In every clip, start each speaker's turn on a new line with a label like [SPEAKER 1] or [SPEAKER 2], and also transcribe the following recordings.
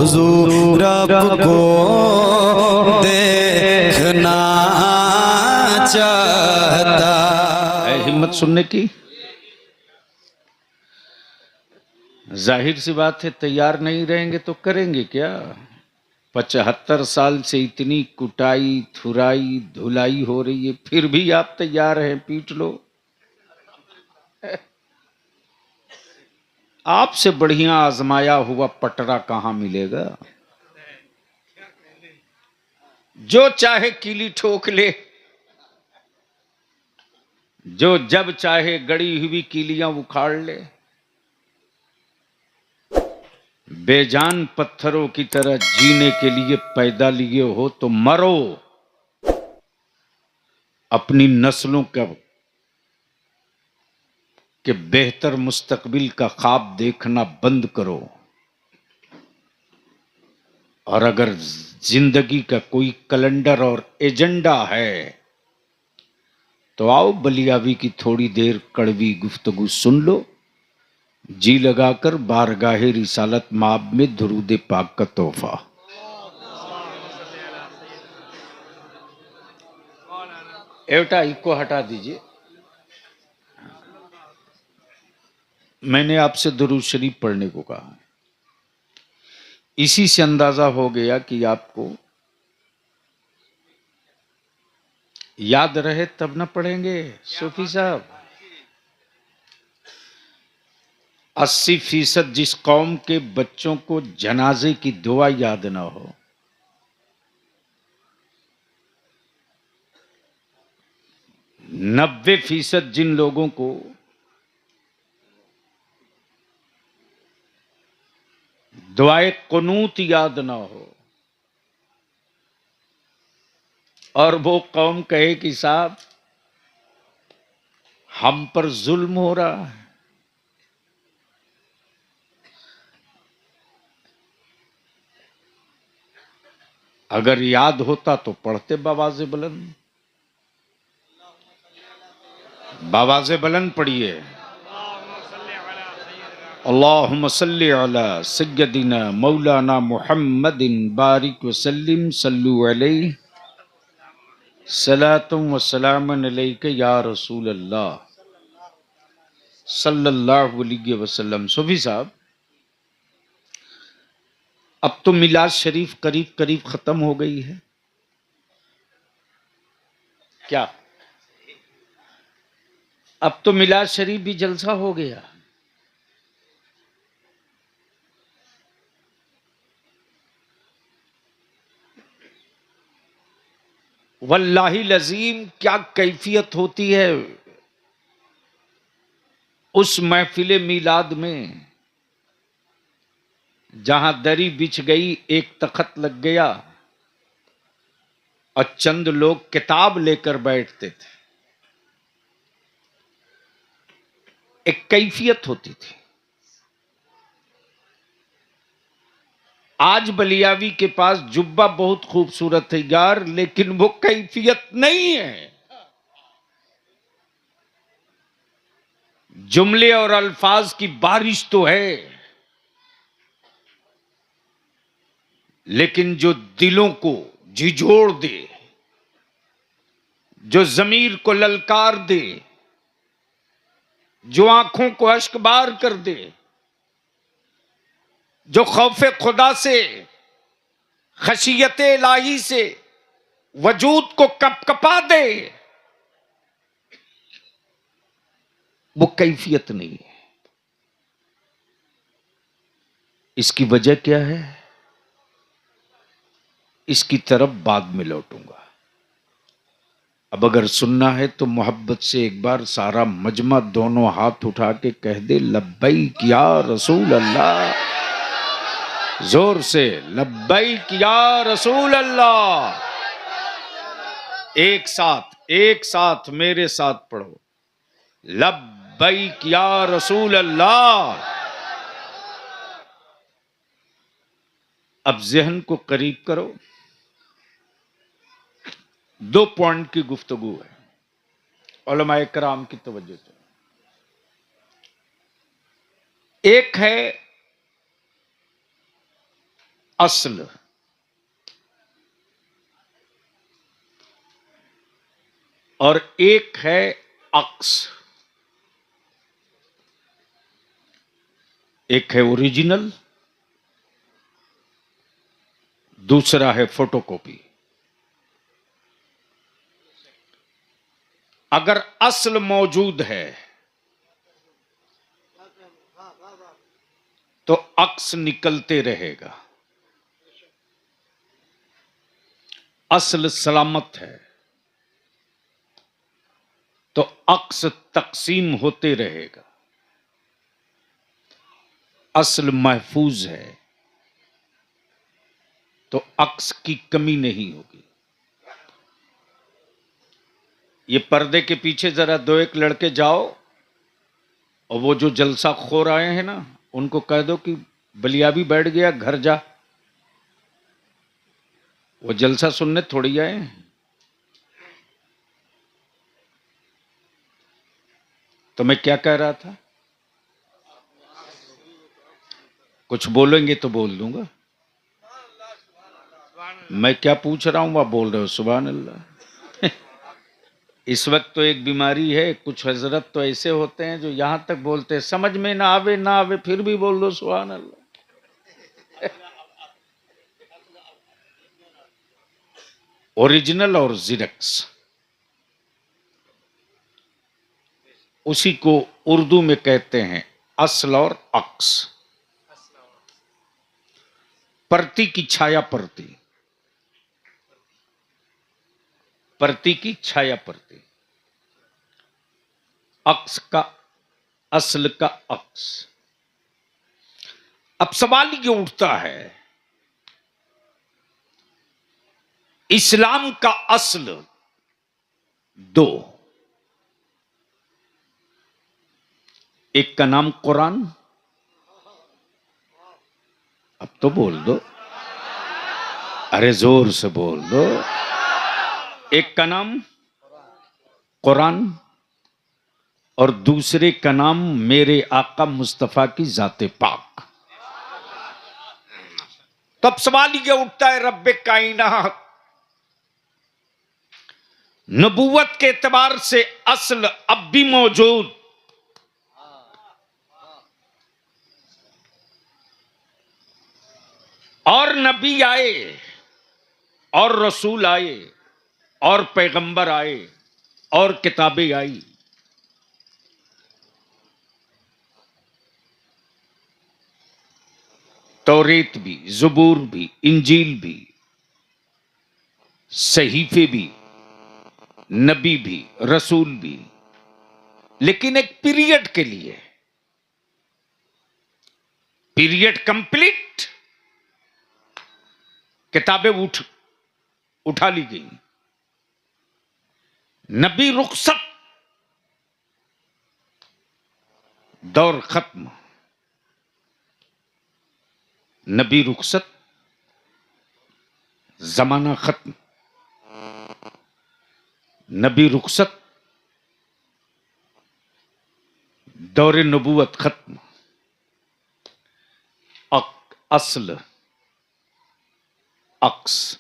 [SPEAKER 1] हुजूर रब को देखना चाहता।
[SPEAKER 2] है हिम्मत सुनने की? जाहिर सी बात है, तैयार नहीं रहेंगे तो करेंगे क्या? 75 साल से इतनी कुटाई थुराई धुलाई हो रही है, फिर भी आप तैयार हैं? पीट लो। आपसे बढ़िया आजमाया हुआ पटरा कहां मिलेगा? जो चाहे कीली ठोक ले, जो जब चाहे गड़ी हुई कीलियां उखाड़ ले। बेजान पत्थरों की तरह जीने के लिए पैदा लिए हो तो मरो। अपनी नस्लों के बेहतर मुस्तकबिल का ख्वाब देखना बंद करो। और अगर जिंदगी का कोई कैलेंडर और एजेंडा है तो आओ बलियावी की थोड़ी देर कड़वी गुफ्तगू सुन लो। जी लगाकर बारगाहे रिसालत माब में दुरूद पाक का तोहफा। एवटा इको हटा दीजिए। मैंने आपसे दुरूद शरीफ पढ़ने को कहा। इसी से अंदाजा हो गया कि आपको याद रहे तब न पढ़ेंगे। सूफी साहब, 80% जिस कौम के बच्चों को जनाजे की दुआ याद ना हो, 90% जिन लोगों को दुआए कुनूत याद ना हो, और वो कौम कहे कि साहब हम पर जुल्म हो रहा है, अगर याद होता तो पढ़ते बावाज़े बुलंद। बावाज़े बुलंद पढ़िए। अल्लाहुम्मा सल्ली अला सय्यदिना मौलाना मुहम्मदिन बारिक वसल्लिम सल्लु अलैहि सलातुम व सलामन अलैका या रसूल अल्लाह सल्लल्लाहु अलैहि वसल्लम। सूफी साहब, अब तो मिलाद शरीफ करीब करीब खत्म हो गई है क्या? अब तो मिलाद शरीफ भी जलसा हो गया। वल्लाही लजीम, क्या कैफियत होती है उस महफिले मिलाद में जहां दरी बिछ गई, एक तख्त लग गया और चंद लोग किताब लेकर बैठते थे। एक कैफियत होती थी। आज बलियावी के पास जुब्बा बहुत खूबसूरत है यार, लेकिन वो कैफियत नहीं है। जुमले और अल्फाज की बारिश तो है, लेकिन जो दिलों को झिझोड़ दे, जो जमीर को ललकार दे, जो आंखों को अश्कबार कर दे, जो खौफे खुदा से, खशियत इलाही से वजूद को कपकपा दे, वो कैफियत नहीं है। इसकी वजह क्या है, इसकी तरफ बाद में लौटूंगा। अब अगर सुनना है तो मोहब्बत से एक बार सारा मजमा दोनों हाथ उठा के कह दे, लब्बैक या रसूल अल्लाह। जोर से लब्बैक या रसूल अल्लाह। एक साथ मेरे साथ पढ़ो, लब्बैक या रसूल अल्लाह। अब जहन को करीब करो। 2 पॉइंट की गुफ्तगू है, उलमाए कराम की तवज्जो से। एक है असल, और एक है अक्स। एक है ओरिजिनल, दूसरा है फोटोकॉपी। अगर असल मौजूद है तो अक्स निकलते रहेगा। असल सलामत है तो अक्स तकसीम होते रहेगा। असल महफूज है तो अक्स की कमी नहीं होगी। ये पर्दे के पीछे जरा दो एक लड़के जाओ और वो जो जलसा खोर आए हैं ना, उनको कह दो कि बलिया भी बैठ गया, घर जा। वो जलसा सुनने थोड़ी आए हैं। तो मैं क्या कह रहा था? कुछ बोलेंगे तो बोल दूंगा। मैं क्या पूछ रहा हूं आप बोल रहे हो। सुभान अल्लाह। इस वक्त तो एक बीमारी है, कुछ हजरत तो ऐसे होते हैं जो यहां तक बोलते हैं समझ में ना आवे फिर भी बोल दो सुभान अल्लाह। ओरिजिनल और जिरेक्स, उसी को उर्दू में कहते हैं असल और अक्स। प्रति की छाया प्रति, प्रति की छाया प्रति, अक्स का असल का अक्स। अब सवाल ये उठता है, इस्लाम का असल दो, एक का नाम कुरान। अब तो बोल दो, अरे जोर से बोल दो। एक का नाम कुरान और दूसरे का नाम मेरे आका मुस्तफा की जाते पाक। तब सवाल ये उठता है, रब्बे कायनात नबूवत के एतबार से असल अब भी मौजूद, और नबी आए और रसूल आए और पैगंबर आए और किताबें आई। तौरेत भी, ज़बूर भी, इंजील भी, सहीफे भी, नबी भी, रसूल भी, लेकिन एक पीरियड के लिए। पीरियड कंप्लीट, किताबें उठा ली गई, नबी रुखसत, दौर खत्म। नबी रुखसत, जमाना खत्म। नबी रुखसत, दौर नबूवत खत्म। असल अक्स।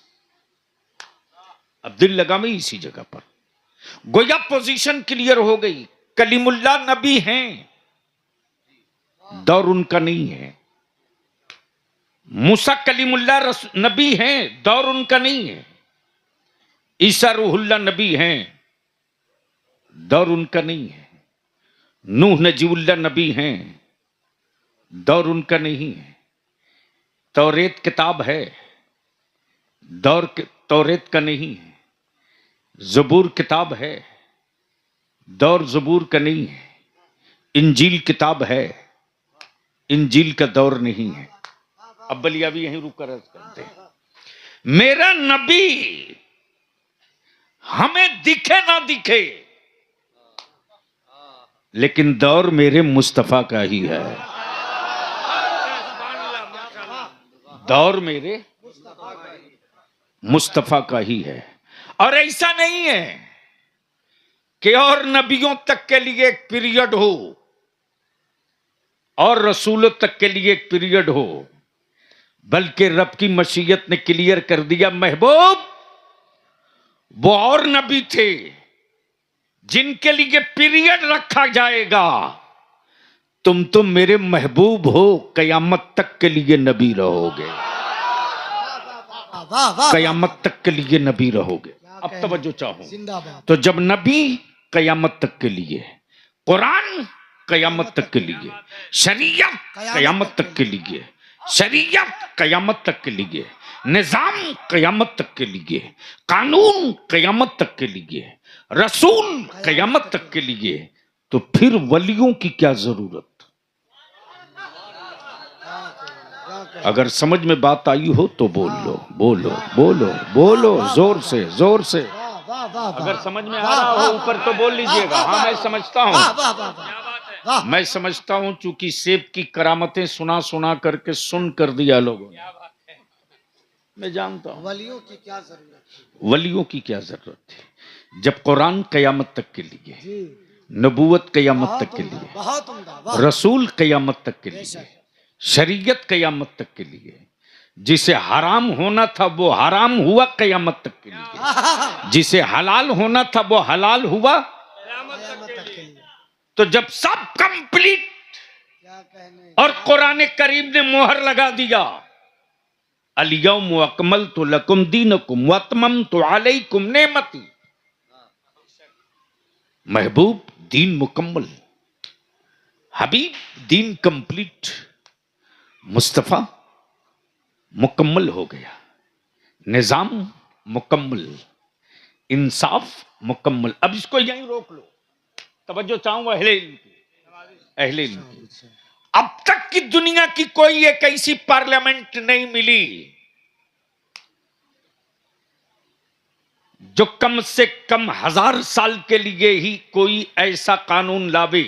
[SPEAKER 2] अब दिल लगा मैं इसी जगह पर, गोया पोजीशन क्लियर हो गई। कलीमुल्लाह नबी हैं, दौर उनका नहीं है। मूसा कलीमुल्लाह नबी हैं, दौर उनका नहीं है। ईसा रूहुल्लाह नबी हैं, दौर उनका नहीं है। नूह नजीउल्लाह नबी हैं, दौर उनका नहीं है। तौरेत किताब है, तौरेत का नहीं है। ज़बूर किताब है, दौर ज़बूर का नहीं है। इंजील किताब है, इंजील का दौर नहीं है। अब बलिया भी यहीं रुक कर अर्ज करते हैं, मेरा नबी हमें दिखे ना दिखे, लेकिन दौर मेरे मुस्तफा का ही है। दौर मेरे मुस्तफा का ही है। और ऐसा नहीं है कि और नबियों तक के लिए एक पीरियड हो और रसूलों तक के लिए एक पीरियड हो। बल्कि रब की मशीयत ने क्लियर कर दिया, महबूब वो और नबी थे जिनके लिए पीरियड रखा जाएगा, तुम तो मेरे महबूब हो, कयामत तक के लिए नबी रहोगे,
[SPEAKER 3] वाह वाह
[SPEAKER 2] कयामत तक के लिए नबी रहोगे। अब
[SPEAKER 3] कहना।
[SPEAKER 2] तवज्जो चाहो,
[SPEAKER 3] जिंदाबाद।
[SPEAKER 2] तो जब नबी कयामत तक के लिए, कुरान कयामत तक के लिए, शरीयत कयामत तक के लिए, शरीयत कयामत तक के लिए, निजाम कयामत तक के लिए, कानून कयामत तक के लिए, रसूल कयामत तक के लिए, तो फिर वलियों की क्या जरूरत? अगर समझ में बात आई हो तो बोल लो, बोलो बोलो बोलो, जोर से जोर से।
[SPEAKER 3] वाह वाह वाह वाह।
[SPEAKER 2] अगर समझ में आ रहा हो ऊपर तो बोल लीजिएगा। हाँ मैं समझता
[SPEAKER 3] वाह
[SPEAKER 2] हूँ,
[SPEAKER 3] वाह वाह वाह वाह।
[SPEAKER 2] मैं समझता हूँ, चूंकि सेब की करामतें सुना सुना करके सुन कर दिया लोगों ने, मैं जानता हूँ
[SPEAKER 3] वलियों की क्या जरूरत थी?
[SPEAKER 2] वलियों की क्या जरूरत थी। जब कुरान कयामत तक के लिए,
[SPEAKER 3] जी
[SPEAKER 2] नबूवत कयामत
[SPEAKER 3] बहुत
[SPEAKER 2] तक के
[SPEAKER 3] उम्दा,
[SPEAKER 2] लिए,
[SPEAKER 3] बहुत उम्दा। वाह
[SPEAKER 2] रसूल कयामत तक के लिए,
[SPEAKER 3] बेशक।
[SPEAKER 2] शरीयत कयामत तक के लिए, जिसे हराम होना था वो हराम हुआ कयामत तक के लिए, जिसे हलाल होना था वो हलाल हुआ।
[SPEAKER 3] कयामत तक के लिए।
[SPEAKER 2] तो जब सब कंप्लीट
[SPEAKER 3] क्या कहने।
[SPEAKER 2] और कुरान करीम ने मोहर लगा दिया, अल-यौम अकमलतु लकुम दीनकुम व अतममतु अलैकुम नेमती, महबूब दीन मुकम्मल, हबीब दीन कंप्लीट, मुस्तफा मुकम्मल हो गया, निजाम मुकम्मल, इंसाफ मुकम्मल। अब इसको यहीं रोक लो, तवज्जो चाहूंगा अहले इल्म की, अहले इल्म की। अब तक की दुनिया की कोई एक ऐसी पार्लियामेंट नहीं मिली जो कम से कम 1000 साल के लिए ही कोई ऐसा कानून लावे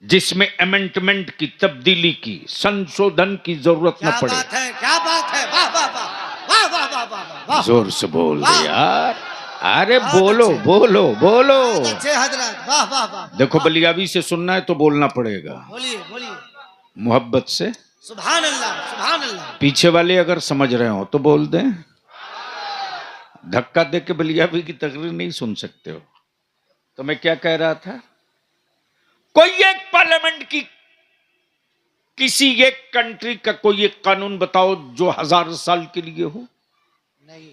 [SPEAKER 2] जिसमें अमेंडमेंट की, तब्दीली की, संशोधन की जरूरत न
[SPEAKER 3] क्या
[SPEAKER 2] पड़े।
[SPEAKER 3] बात है, क्या बात है। वाह वाह वाह वाह वाह वाह वाह वाह।
[SPEAKER 2] जोर से बोल दे
[SPEAKER 3] वाह।
[SPEAKER 2] यार, अरे
[SPEAKER 3] बहुत
[SPEAKER 2] बोलो
[SPEAKER 3] अच्छे।
[SPEAKER 2] बोलो बोलो।
[SPEAKER 3] बहुत अच्छे हजरत। वाह वाह वाह।
[SPEAKER 2] देखो बलियाबी से सुनना है तो बोलना पड़ेगा,
[SPEAKER 3] बोलिए बोलिए।
[SPEAKER 2] मोहब्बत से।
[SPEAKER 3] सुभान अल्लाह सुभान अल्लाह।
[SPEAKER 2] पीछे वाले अगर समझ रहे हो तो बोल दें, धक्का दे के बलियाबी की तकरीर नहीं सुन सकते हो। तो मैं क्या कह रहा था, कोई एक पार्लियामेंट की, किसी एक कंट्री का कोई एक कानून बताओ जो 1000 साल के लिए हो।
[SPEAKER 3] नहीं।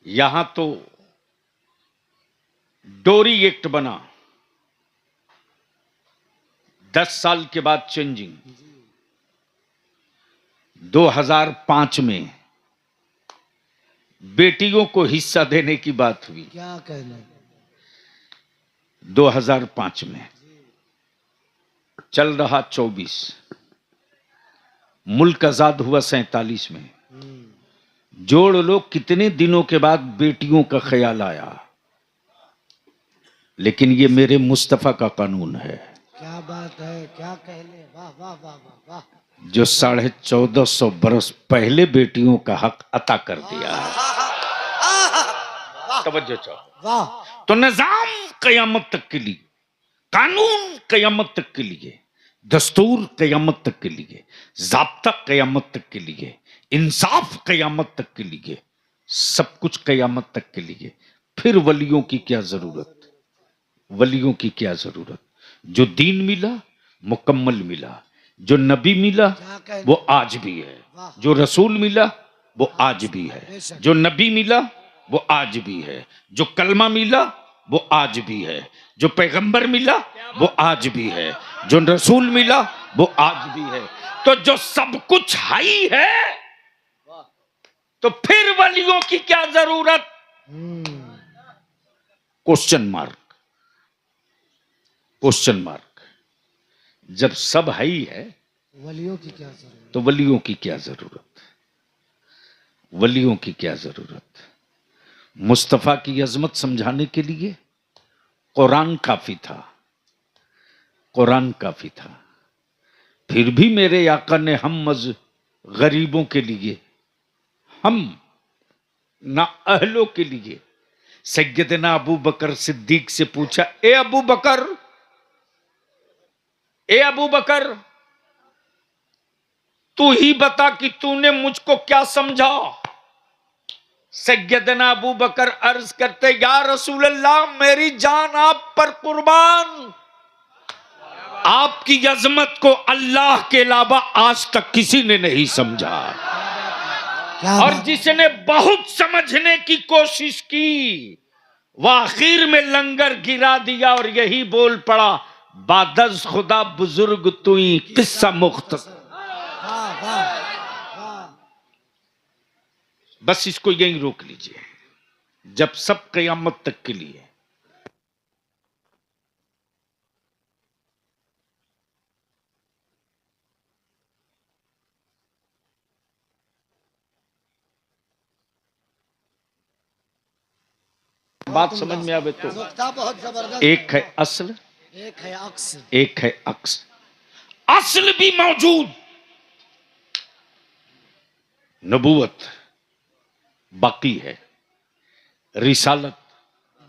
[SPEAKER 2] यहां तो डोरी एक्ट बना, 10 साल के बाद चेंजिंग, 2005 में बेटियों को हिस्सा देने की बात हुई,
[SPEAKER 3] क्या कहने।
[SPEAKER 2] 2005 में। चल रहा 24, मुल्क आजाद हुआ 47 में। जोड़ लो कितने दिनों के बाद बेटियों का ख्याल आया। लेकिन ये मेरे मुस्तफा का कानून है
[SPEAKER 3] क्या बात है, क्या कहने। वाह वाह वाह वाह वाह।
[SPEAKER 2] जो 1450 बरस पहले बेटियों का हक अता कर दिया है। तवज्जो चाहो।
[SPEAKER 3] वाह।
[SPEAKER 2] तो निजाम कयामत तक के लिए, कानून कयामत तक के लिए, दस्तूर कयामत तक के लिए, ज़ाब्ता कयामत तक के लिए, इंसाफ कयामत तक के लिए, सब कुछ कयामत तक के लिए। फिर वलियों की क्या जरूरत, वलियों की क्या जरूरत। जो दीन मिला मुकम्मल मिला, जो नबी मिला वो आज भी है, जो रसूल मिला वो आज भी है, जो नबी मिला वो आज भी है, जो कलमा मिला वो आज भी है, जो पैगंबर मिला वो आज भी है, जो रसूल मिला वो आज भी है। तो जो सब कुछ हाई है तो फिर वलियों की क्या जरूरत? Question mark, question mark. जब सब हाई है
[SPEAKER 3] वलियों की क्या जरूरत।
[SPEAKER 2] तो वलियों की क्या जरूरत, वलियों की क्या जरूरत। मुस्तफा की अजमत समझाने के लिए कुरान काफी था, कुरान काफी था। फिर भी मेरे आका ने हम गरीबों के लिए, हम ना अहलों के लिए सैयदना अबू बकर सिद्दीक से पूछा, ए अबू बकर, ए अबू बकर, तू ही बता कि तूने मुझको क्या समझा। सैयदना अबू बकर अर्ज करते, या रसूल अल्लाह, मेरी जान आप पर कुर्बान, आपकी अजमत को अल्लाह के अलावा आज तक किसी ने नहीं समझा।
[SPEAKER 3] क्या
[SPEAKER 2] और
[SPEAKER 3] बात।
[SPEAKER 2] जिसने बहुत समझने की कोशिश की वह आखिर में लंगर गिरा दिया और यही बोल पड़ा, बादज खुदा बुजुर्ग तुई किस्सा मुख्तसर।
[SPEAKER 3] वाह वाह वाह।
[SPEAKER 2] बस इसको यहीं रोक लीजिए, जब सब कयामत तक के लिए। बात समझ में आवे तो
[SPEAKER 3] नुक्ता बहुत जबरदस्त।
[SPEAKER 2] एक है असल,
[SPEAKER 3] एक है अक्स।
[SPEAKER 2] एक है अक्स। असल भी मौजूद, नबूवत बाकी है, रिसालत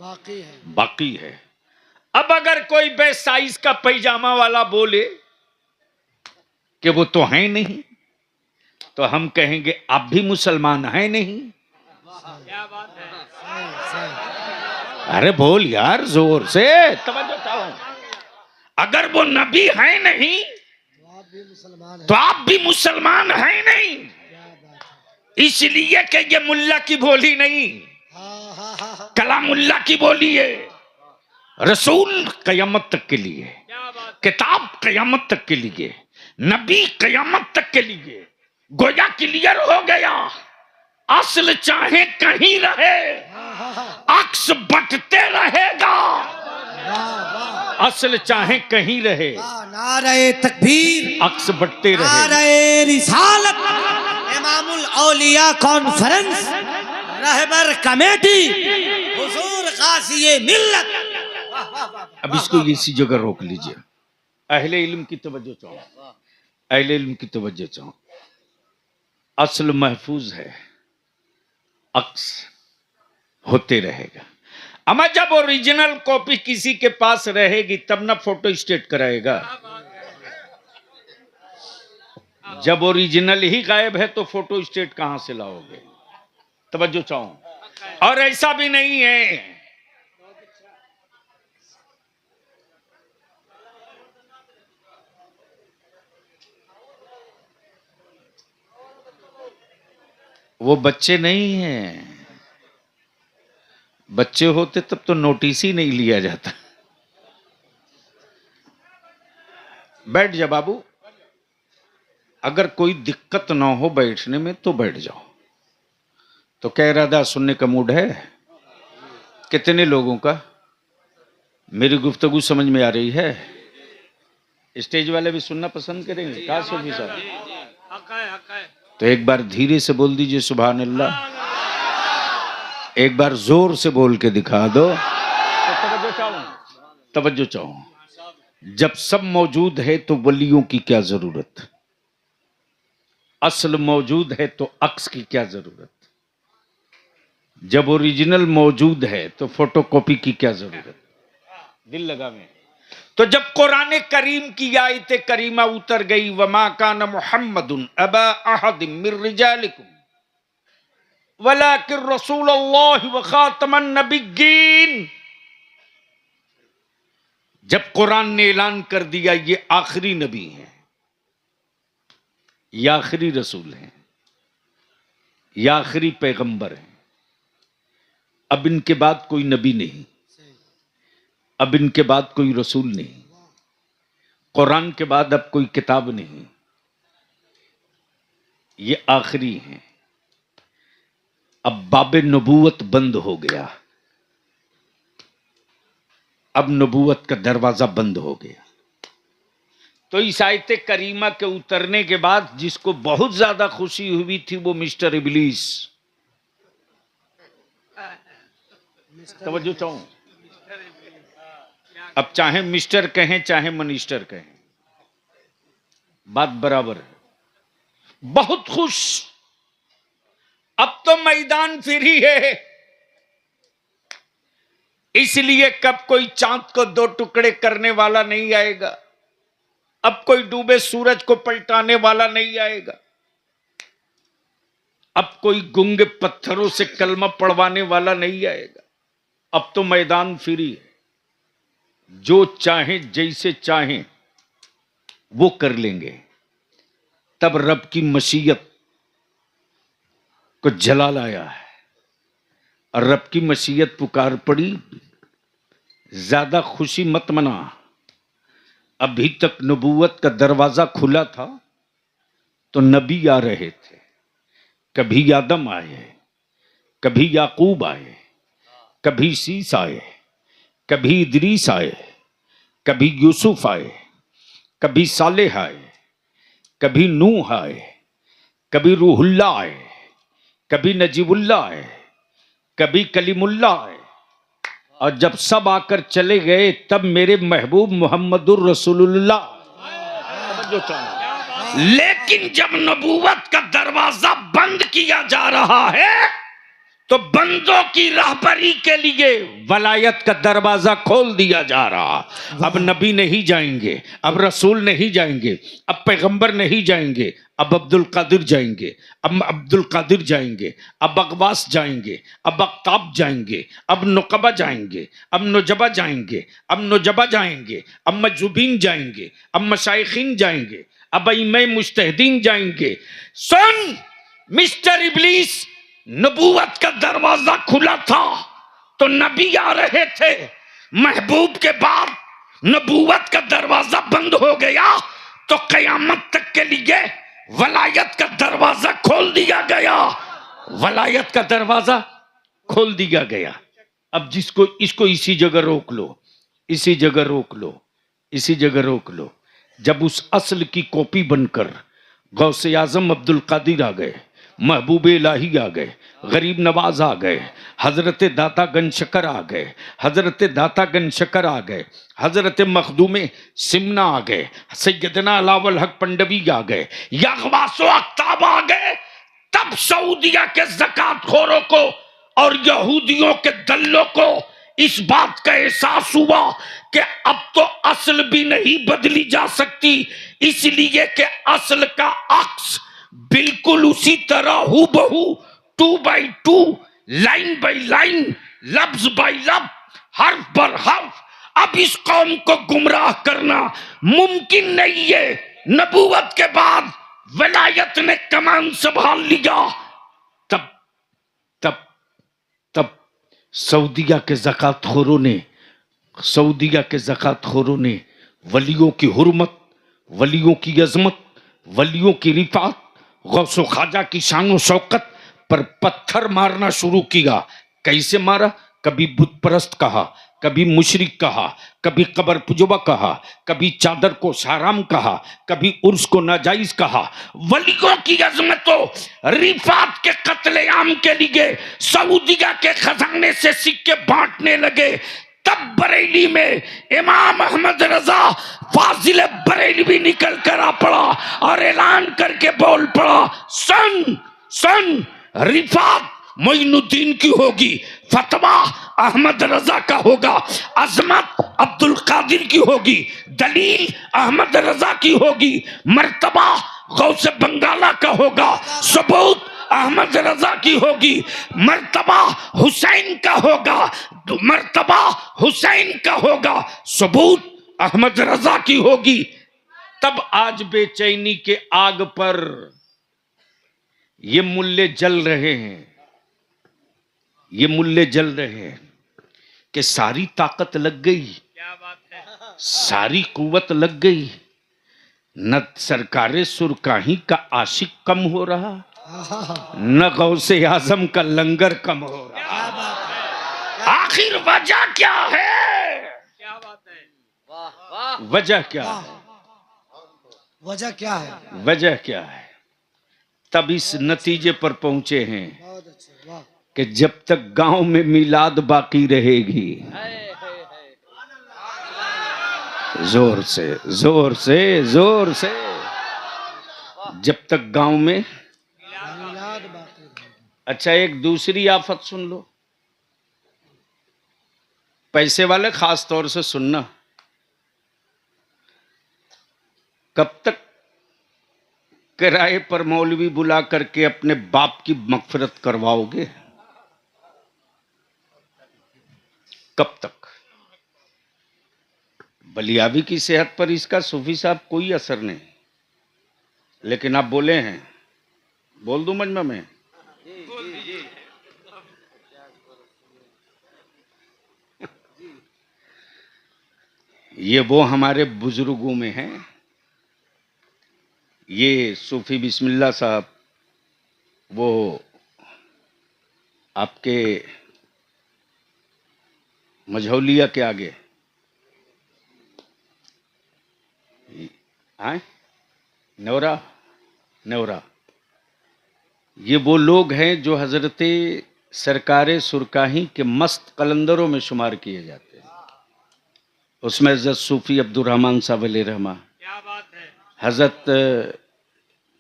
[SPEAKER 3] बाकी है।
[SPEAKER 2] बाकी है। अब अगर कोई बेसाइज का पैजामा वाला बोले कि वो तो है नहीं, तो हम कहेंगे आप भी मुसलमान हैं नहीं।
[SPEAKER 3] सही सही।
[SPEAKER 2] अरे बोल यार जोर से, तवज्जो चाहो। अगर वो नबी है नहीं
[SPEAKER 3] तो आप भी मुसलमान हैं।
[SPEAKER 2] तो आप भी मुसलमान हैं नहीं।
[SPEAKER 3] क्या बात है।
[SPEAKER 2] इसलिए कि ये मुल्ला की बोली नहीं,
[SPEAKER 3] हाँ हाँ हाँ हाँ।
[SPEAKER 2] कलामुल्ला की बोली है। रसूल कयामत तक के लिए, किताब कयामत तक के लिए, नबी कयामत तक के लिए। गोया क्लियर हो गया, असल चाहे कहीं रहे, अक्स बटते रहेगा।
[SPEAKER 3] वाह वाह।
[SPEAKER 2] असल चाहे कहीं रहे,
[SPEAKER 3] नारे तकबीर,
[SPEAKER 2] अक्स बटते रहे।
[SPEAKER 3] नारे रिसालत, इमामुल औलिया कॉन्फ्रेंस, रहबर कमेटी, हुजूर गाज़ी मिल्लत।
[SPEAKER 2] अब इसको इसी जगह रोक लीजिए। अहले इल्म की तवज्जो चाहो, अहले इल्म की तवज्जो चाहो। असल महफूज है, अक्स होते रहेगा। अमा जब ओरिजिनल कॉपी किसी के पास रहेगी तब ना फोटो स्टेट कराएगा। जब ओरिजिनल ही गायब है तो फोटो स्टेट कहां से लाओगे। तवज्जो चाहो। और ऐसा भी नहीं है, वो बच्चे नहीं हैं। बच्चे होते तब तो नोटिस ही नहीं लिया जाता। बैठ जा बाबू, अगर कोई दिक्कत ना हो बैठने में तो बैठ जाओ। तो क्या इरादा, सुनने का मूड है? कितने लोगों का मेरी गुफ्तगू समझ में आ रही है? स्टेज वाले भी सुनना पसंद करेंगे? कहा सूफी साहब? तो एक बार धीरे से बोल दीजिए सुभान अल्लाह। एक बार जोर से बोल के दिखा दो। तो तवज्जो चाहो, तवज्जो चाहो। जब सब मौजूद है तो वलियों की क्या जरूरत, असल मौजूद है तो अक्स की क्या जरूरत। जब ओरिजिनल मौजूद है तो फोटोकॉपी की क्या जरूरत। दिल लगा में। तो जब कुरान करीम की आयत करीमा उतर गई, वमा कान मुहम्मदुन अबा अहदिम मिर रिजालिकुम वलाकिन रसूलुल्लाह व खातमन नबिय्यीन। जब कुरान ने ऐलान कर दिया ये आखिरी नबी हैं, ये आखिरी रसूल हैं, ये आखिरी पैगंबर हैं, अब इनके बाद कोई नबी नहीं, अब इनके बाद कोई रसूल नहीं, कुरान के बाद अब कोई किताब नहीं, ये आखिरी हैं। अब बाबे नबूवत बंद हो गया, अब नबूवत का दरवाजा बंद हो गया। तो इस आयत करीमा के उतरने के बाद जिसको बहुत ज्यादा खुशी हुई थी वो मिस्टर इबलीस। तवज्जो चाहो। अब चाहे मिस्टर कहें चाहे मनिस्टर कहें, बात बराबर है। बहुत खुश, अब तो मैदान फ्री है। इसलिए कब कोई चांद को दो टुकड़े करने वाला नहीं आएगा। अब कोई डूबे सूरज को पलटाने वाला नहीं आएगा। अब कोई गूंगे पत्थरों से कलमा पढ़वाने वाला नहीं आएगा। अब तो मैदान फ्री है, जो चाहें जैसे चाहें वो कर लेंगे। तब रब की मशीयत को जलाल आया है और रब की मशीयत पुकार पड़ी, ज्यादा खुशी मत मना। अभी तक नबूवत का दरवाजा खुला था तो नबी आ रहे थे। कभी आदम आए, कभी याकूब आए, कभी सीस आए, कभी इदरीस आए, कभी यूसुफ आए, कभी सालेह आए, कभी नूह आए, कभी रूहुल्ला आए, कभी नजीबुल्ला आए, कभी कलीमुल्ला आए। और जब सब आकर चले गए तब मेरे महबूब मोहम्मदुर रसूलुल्लाह। लेकिन जब नबूवत का दरवाजा बंद किया जा रहा है तो बंदों की राहबरी के लिए वलायत का दरवाजा खोल दिया जा रहा। अब नबी नहीं जाएंगे, अब रसूल नहीं जाएंगे, अब पैगंबर नहीं जाएंगे, अब अब्दुल कादिर जाएंगे, अब अब्दुल कादिर जाएंगे, अब अकवास जाएंगे, अब अक्ताब जाएंगे, अब नुकबा जाएंगे, अब नुजबा जाएंगे, अब नुजबा जाएंगे, अब मजूबीन जाएंगे, अब मशाइखीन जाएंगे, अब इमाम मुज्तहिदीन जाएंगे। सुन मिस्टर इब्लीस, नबूवत का दरवाजा खुला था तो नबी आ रहे थे। महबूब के बाद नबूवत का दरवाजा बंद हो गया तो कयामत तक के लिए वलायत का दरवाजा खोल दिया गया। वलायत का दरवाजा खोल दिया गया। अब जिसको इसको इसी जगह रोक लो, इसी जगह रोक लो, इसी जगह रोक लो। जब उस असल की कॉपी बनकर गौसे आजम अब्दुल कादिर आ गए, महबूब इलाही आ गए, गरीब नवाज आ गए, हजरत दाता गंशकर आ गए, हजरत दाता गंशकर आ गए, हजरत मखदूमे सिमना आ गए, सैयदना अलावल हक पंडवी आ गए, यागवासो अख्ताब आ गए, तब सऊदिया के ज़कात खोरों को और यहूदियों के दल्लों को इस बात का एहसास हुआ कि अब तो असल भी नहीं बदली जा सकती, इसलिए कि असल का अक्स बिल्कुल उसी तरह हूबहू 2x2 लाइन बाय लाइन लफ्ज बाय लफ्ज हर्फ पर हर्फ। अब इस कौम को गुमराह करना मुमकिन नहीं है। नबूवत के बाद वलायत ने कमान संभाल लिया। तब तब तब सऊदिया के ज़कातखोरों ने, सऊदिया के ज़कातखोरों ने वलियों की हुर्मत, वलियों की अजमत, वलियों की रिफात, गौसो ख्वाजा की शान शौकत पर पत्थर मारना शुरू किया। कैसे मारा? कभी बुत परस्त कहा, कभी मुशरिक कहा, कभी कबर पुजबा कहा, कभी चादर को शाराम कहा, कभी उर्स को नाजायज कहा। वलियों की अजमतों रिफात के कत्लेआम के लिए सऊदिया के खजाने से सिक्के बांटने लगे। तब बरेली में इमाम अहमद रजा फाजिल बरेलवी निकल कर आ पड़ा और ऐलान करके बोल पड़ा, सुन सुन, रिफात मोइनुद्दीन की होगी, फतवा अहमद रजा का होगा, अजमत अब्दुल कादिर की होगी, दलील अहमद रजा की होगी, मर्तबा गौसे बंगाला का होगा, सबूत अहमद रजा की होगी, मर्तबा हुसैन का होगा, मर्तबा हुसैन का होगा, सबूत अहमद रजा की होगी। तब आज बेचैनी के आग पर ये मुल्ले जल रहे हैं, ये मुल्ले जल रहे हैं कि सारी ताकत लग गई, क्या बात है, सारी कुव्वत लग गई, न सरकारे सुरकाही का आशिक कम हो रहा, न गौसे आजम का लंगर कम हो रहा। आखिर वजह क्या है? क्या बात है, वाह, वजह क्या है?
[SPEAKER 3] वजह क्या है?
[SPEAKER 2] वजह क्या है? तब इस नतीजे पर पहुंचे हैं
[SPEAKER 3] बहुत अच्छे, वाह।
[SPEAKER 2] कि जब तक गांव में मिलाद बाकी रहेगी, जोर से जोर से जोर से, जब तक गांव में
[SPEAKER 3] मिलाद बाकी रहेगी।
[SPEAKER 2] अच्छा, एक दूसरी आफत सुन लो, पैसे वाले खास तौर से सुनना। कब तक किराए पर मौलवी बुला करके अपने बाप की मगफिरत करवाओगे? कब तक? बलियाबी की सेहत पर इसका सूफी साहब कोई असर नहीं, लेकिन आप बोले हैं, बोल दूं मजमा में? ये वो हमारे बुजुर्गों में हैं, ये सूफी बिस्मिल्लाह साहब, वो आपके मझौलिया के आगे आए, नौरा नौरा, ये वो लोग हैं जो हजरत सरकार सुरकाही के मस्त कलंदरों में शुमार किए जाते हैं। उसमें हजरत सूफी अब्दुर्रहमान साहब अली रहमा, हजरत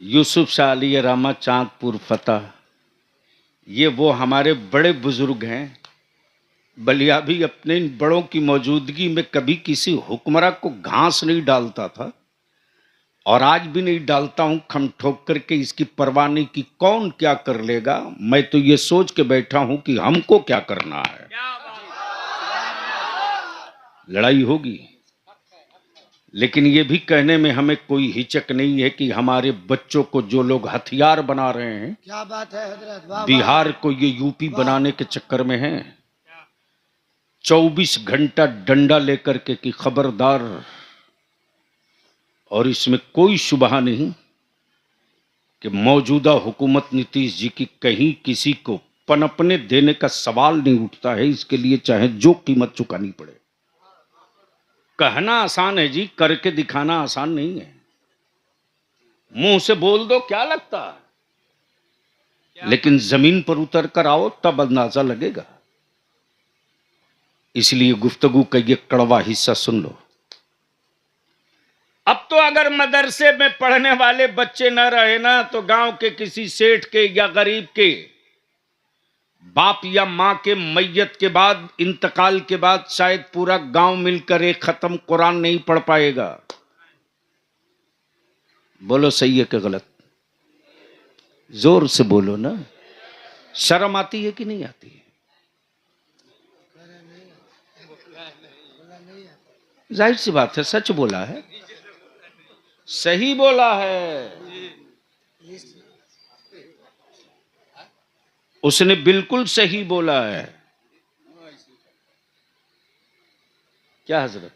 [SPEAKER 2] यूसुफ शाह अली रामा चांदपुर फतेह, ये वो हमारे बड़े बुजुर्ग हैं। बलियाबी अपने इन बड़ों की मौजूदगी में कभी किसी हुक्मरान को घास नहीं डालता था, और आज भी नहीं डालता हूं, खम ठोक करके। इसकी परवाह नहीं कि कौन क्या कर लेगा, मैं तो ये सोच के बैठा हूं कि हमको क्या करना है। लड़ाई होगी, लेकिन ये भी कहने में हमें कोई हिचक नहीं है कि हमारे बच्चों को जो लोग हथियार बना रहे हैं,
[SPEAKER 3] क्या बात है हजरत, वाह
[SPEAKER 2] बिहार को ये यूपी बनाने के चक्कर में हैं। 24 घंटा डंडा लेकर के कि खबरदार, और इसमें कोई शुबहा नहीं कि मौजूदा हुकूमत नीतीश जी की कहीं किसी को पनपने देने का सवाल नहीं उठता है। इसके लिए चाहे जो कीमत चुकानी पड़े। कहना आसान है जी, करके दिखाना आसान नहीं है। मुंह से बोल दो क्या लगता है, लेकिन जमीन पर उतर कर आओ तब अंदाजा लगेगा। इसलिए गुफ्तगू का ये कड़वा हिस्सा सुन लो। अब तो अगर मदरसे में पढ़ने वाले बच्चे न रहे ना, तो गांव के किसी सेठ के या गरीब के बाप या मां के मैयत के बाद, इंतकाल के बाद शायद पूरा गांव मिलकर एक खत्म कुरान नहीं पढ़ पाएगा। बोलो सही है कि गलत? जोर से बोलो ना। शर्म आती है कि नहीं आती है? जाहिर सी बात है, सच बोला है, सही बोला है, उसने बिल्कुल सही बोला है। क्या हजरत,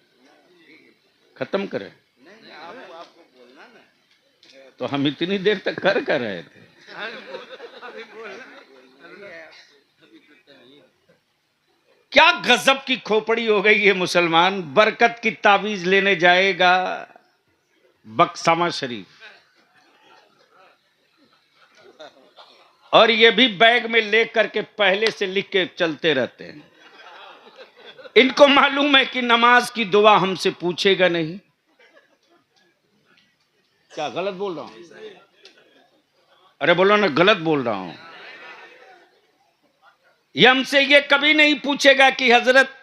[SPEAKER 2] खत्म करें? तो हम इतनी देर तक कर रहे थे। क्या गजब की खोपड़ी हो गई है मुसलमान। बरकत की तावीज लेने जाएगा बक्सामा शरीफ, और ये भी बैग में ले करके पहले से लिख के चलते रहते हैं। इनको मालूम है कि नमाज की दुआ हमसे पूछेगा नहीं। क्या गलत बोल रहा हूं? अरे बोलो ना, गलत बोल रहा हूं। ये हमसे ये कभी नहीं पूछेगा कि हजरत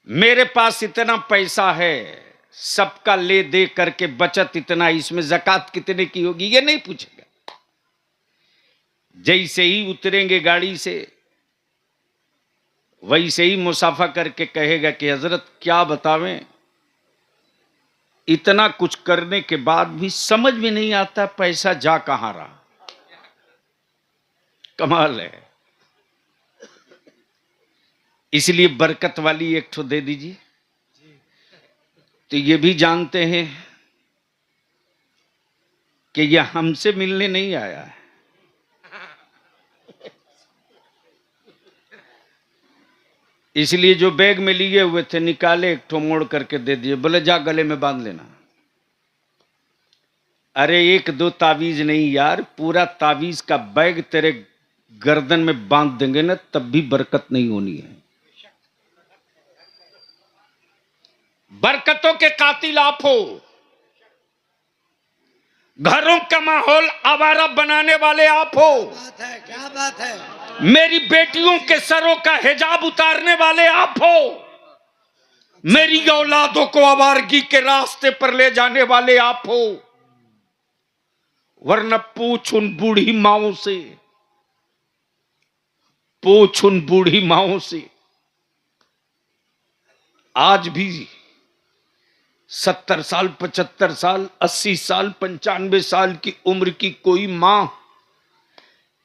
[SPEAKER 2] मेरे पास इतना पैसा है, सबका ले दे करके बचत इतना, इसमें ज़कात कितने की होगी, ये नहीं पूछेगा। जैसे ही उतरेंगे गाड़ी से, वैसे ही मुसाफा करके कहेगा कि हजरत क्या बतावें, इतना कुछ करने के बाद भी समझ में नहीं आता पैसा जा कहां रहा। कमाल है। इसलिए बरकत वाली एक ठो दे दीजिए। तो ये भी जानते हैं कि यह हमसे मिलने नहीं आया है। इसलिए जो बैग में लिए हुए थे निकाले, एक ठो मोड़ करके दे दिए, बोले जा गले में बांध लेना। अरे एक दो तावीज नहीं यार, पूरा तावीज का बैग तेरे गर्दन में बांध देंगे ना, तब भी बरकत नहीं होनी है। बरकतों के कातिल आप हो। घरों का माहौल आवारा बनाने वाले आप हो।
[SPEAKER 3] बात है, क्या बात है।
[SPEAKER 2] मेरी बेटियों के सरों का हिजाब उतारने वाले आप हो। मेरी औलादों को आवारगी के रास्ते पर ले जाने वाले आप हो, वरना पूछ उन बूढ़ी माओं से, पूछ उन बूढ़ी माओं से। आज भी 70 साल, 75 साल, 80 साल, 95 साल की उम्र की कोई मां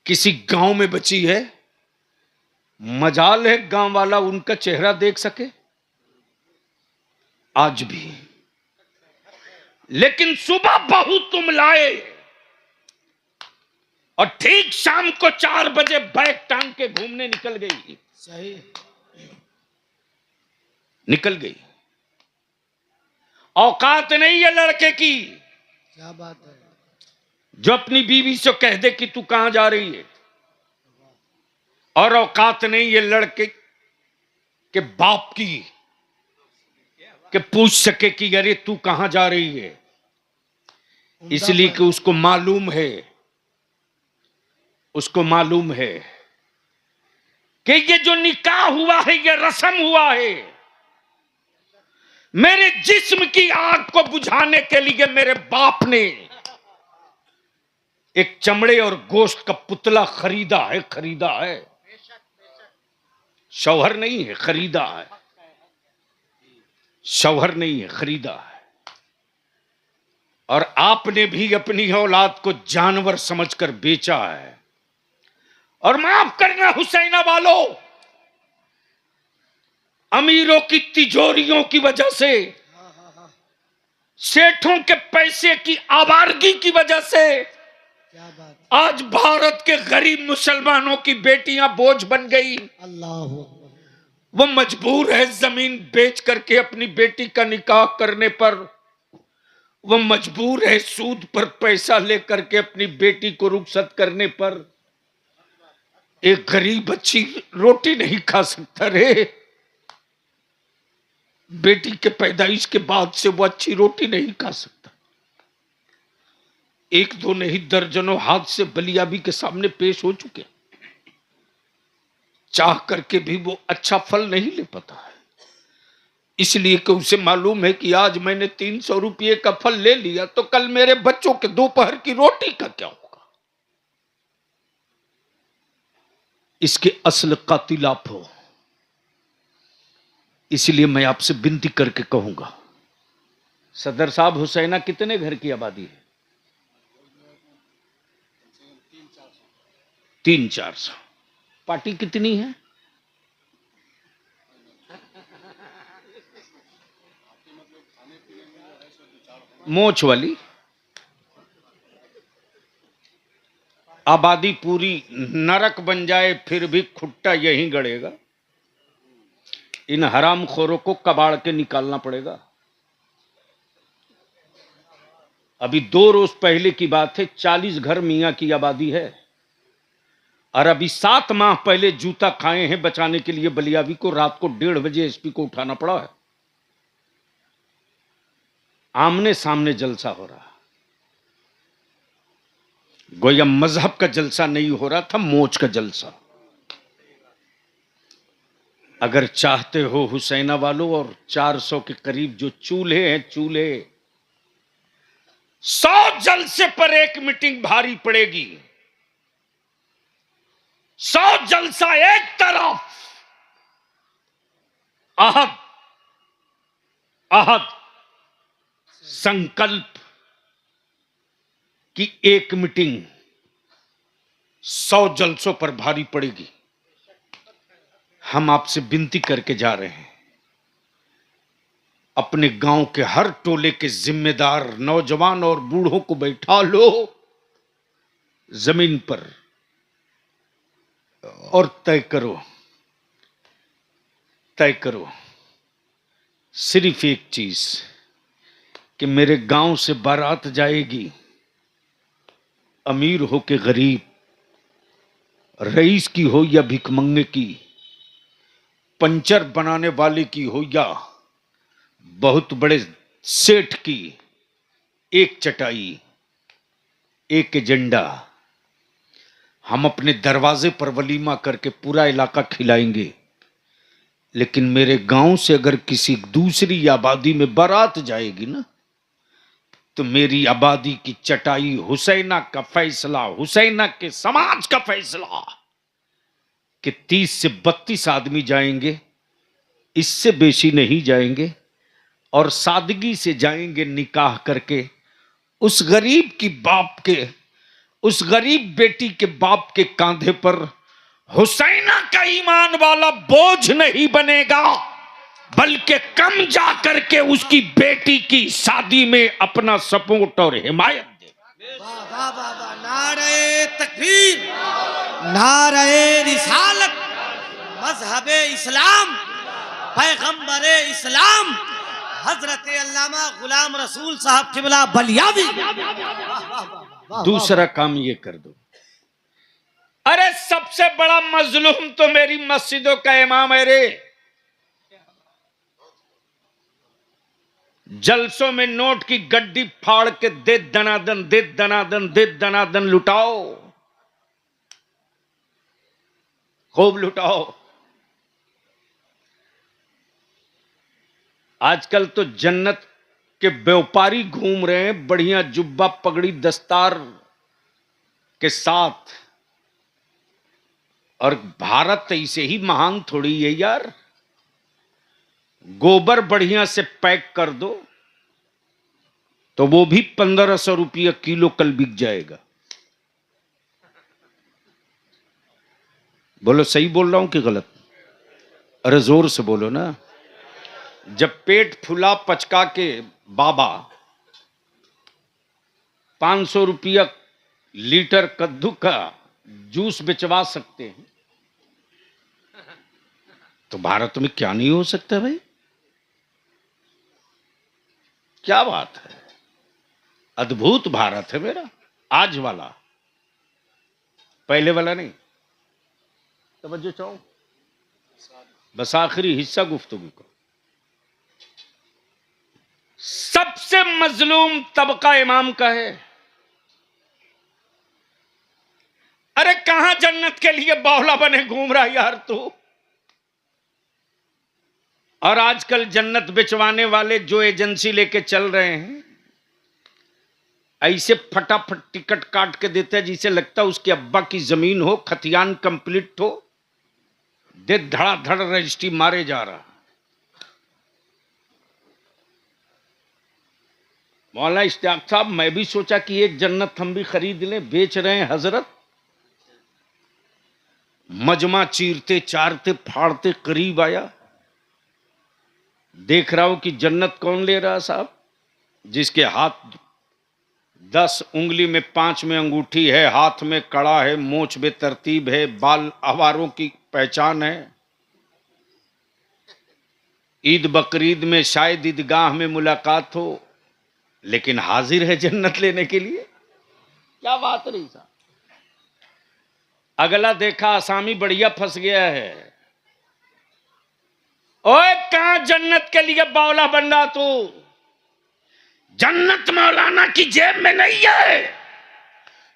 [SPEAKER 2] किसी गांव में बची है? मजाल है गांव वाला उनका चेहरा देख सके आज भी। लेकिन सुबह बहू तुम लाए और ठीक शाम को 4 बजे बैग टांग के घूमने निकल गई।
[SPEAKER 3] सही।
[SPEAKER 2] निकल गई। औकात नहीं है लड़के की
[SPEAKER 3] क्या बात है।
[SPEAKER 2] जो अपनी बीवी से कह दे कि तू कहां जा रही है, और औकात नहीं है लड़के के बाप की कि पूछ सके कि अरे तू कहां जा रही है। इसलिए कि उसको मालूम है, उसको मालूम है कि ये जो निकाह हुआ है, ये रस्म हुआ है, मेरे जिस्म की आग को बुझाने के लिए मेरे बाप ने एक चमड़े और गोश्त का पुतला खरीदा है, खरीदा है। शौहर नहीं है, खरीदा है। शौहर नहीं है, खरीदा है। और आपने भी अपनी औलाद को जानवर समझकर बेचा है। और माफ करना हुसैना वालों, अमीरों की तिजोरियों की वजह से, सेठों के पैसे की आवारगी की वजह से
[SPEAKER 3] क्या बात।
[SPEAKER 2] आज भारत के गरीब मुसलमानों की बेटियां बोझ बन गई।
[SPEAKER 3] अल्लाह।
[SPEAKER 2] वो मजबूर है जमीन बेच करके अपनी बेटी का निकाह करने पर। वो मजबूर है सूद पर पैसा लेकर के अपनी बेटी को रुखसत करने पर। एक गरीब अच्छी रोटी नहीं खा सकता रे। बेटी के पैदाइश के बाद से वो अच्छी रोटी नहीं खा सकता। एक दो नहीं दर्जनों हाथ से बलियाबी के सामने पेश हो चुके, चाह करके भी वो अच्छा फल नहीं ले पाता है। इसलिए कि उसे मालूम है कि आज मैंने 300 रुपये का फल ले लिया तो कल मेरे बच्चों के दोपहर की रोटी का क्या होगा। इसके असल कातिल आप हो। इसलिए मैं आपसे विनती करके कहूंगा, सदर साहब, हुसैना कितने घर की आबादी है? 300-400। पार्टी कितनी है? मोछ वाली आबादी पूरी नरक बन जाए फिर भी खुट्टा यहीं गड़ेगा। इन हरामखोरों को कबाड़ के निकालना पड़ेगा। अभी 2 रोज पहले की बात है, 40 घर मियां की आबादी है। और अभी 7 माह पहले जूता खाए हैं बचाने के लिए बलियाबी को। रात को 1:30 बजे एसपी को उठाना पड़ा है। आमने सामने जलसा हो रहा, गोया मजहब का जलसा नहीं हो रहा था, मोच का जलसा। अगर चाहते हो हुसैना वालों, और 400 के करीब जो चूल्हे हैं, चूल्हे 100 जलसे पर एक मीटिंग भारी पड़ेगी। 100 जलसा एक तरफ, अहद अहद संकल्प की एक मीटिंग 100 जलसों पर भारी पड़ेगी। हम आपसे विनती करके जा रहे हैं, अपने गांव के हर टोले के जिम्मेदार नौजवान और बूढ़ों को बैठा लो जमीन पर और तय करो सिर्फ एक चीज कि मेरे गांव से बारात जाएगी, अमीर हो के गरीब, रईस की हो या भिखमंगे की, पंचर बनाने वाले की हो या बहुत बड़े सेठ की, एक चटाई, एक एजेंडा। हम अपने दरवाजे पर वलीमा करके पूरा इलाका खिलाएंगे। लेकिन मेरे गांव से अगर किसी दूसरी आबादी में बारात जाएगी ना, तो मेरी आबादी की चटाई हुसैना का फैसला, हुसैना के समाज का फैसला कि 30 से 32 आदमी जाएंगे, इससे बेशी नहीं जाएंगे, और सादगी से जाएंगे निकाह करके। उस गरीब की बाप के, उस गरीब बेटी के बाप के कांधे पर हुसैना का ईमान वाला बोझ नहीं बनेगा, बल्कि कम जा करके उसकी बेटी की शादी में अपना सपोर्ट और हिमायत दे।
[SPEAKER 3] वाह वाह वाह वाह, नारे तकबीर, नारे रिसालत, मजहबे इस्लाम, पैगंबरे इस्लाम, हजरत अल्लामा गुलाम रसूल साहब किबला बलियावी।
[SPEAKER 2] दूसरा काम ये कर दो, अरे सबसे बड़ा मजलूम तो मेरी मस्जिदों का इमाम है रे। जलसों में नोट की गड्डी फाड़ के दे दनादन, दे दनादन, दे दनादन लुटाओ, खूब लुटाओ। आजकल तो जन्नत के व्यापारी घूम रहे हैं बढ़िया जुब्बा पगड़ी दस्तार के साथ, और भारत ऐसे ही महान थोड़ी है यार। गोबर बढ़िया से पैक कर दो तो वो भी 1500 रुपया किलो कल बिक जाएगा। बोलो सही बोल रहा हूं कि गलत? अरे जोर से बोलो ना। जब पेट फुला पचका के बाबा 500 रुपया लीटर कद्दू का जूस बेचवा सकते हैं, तो भारत में क्या नहीं हो सकता भाई? क्या बात है, अद्भुत भारत है मेरा, आज वाला, पहले वाला नहीं। तवज्जो चाहो, बस आखिरी हिस्सा गुफ्तगू को। सबसे मजलूम तबका इमाम का है। अरे कहां जन्नत के लिए बावला बने घूम रहा यार तू। और आजकल जन्नत बिचवाने वाले जो एजेंसी लेके चल रहे हैं, ऐसे फटाफट टिकट काट के देते हैं जिसे लगता है उसके अब्बा की जमीन हो, खतियान कंप्लीट हो, दे धड़ाधड़ रजिस्ट्री मारे जा रहा। मौलाना इश्तियाक साहब, मैं भी सोचा कि एक जन्नत हम भी खरीद लें, बेच रहे हैं हजरत। मजमा चीरते चारते फाड़ते करीब आया, देख रहा हूं कि जन्नत कौन ले रहा साहब? जिसके हाथ 10 उंगली में 5 में अंगूठी है, हाथ में कड़ा है, मोछ बेतरतीब है, बाल आवारों की पहचान है। ईद बकरीद में शायद ईदगाह में मुलाकात हो, लेकिन हाजिर है जन्नत लेने के लिए। क्या बात रही साहब। अगला देखा आसामी बढ़िया फंस गया है। ओए कहां जन्नत के लिए बावला बन रहा तू? जन्नत मौलाना की जेब में नहीं है,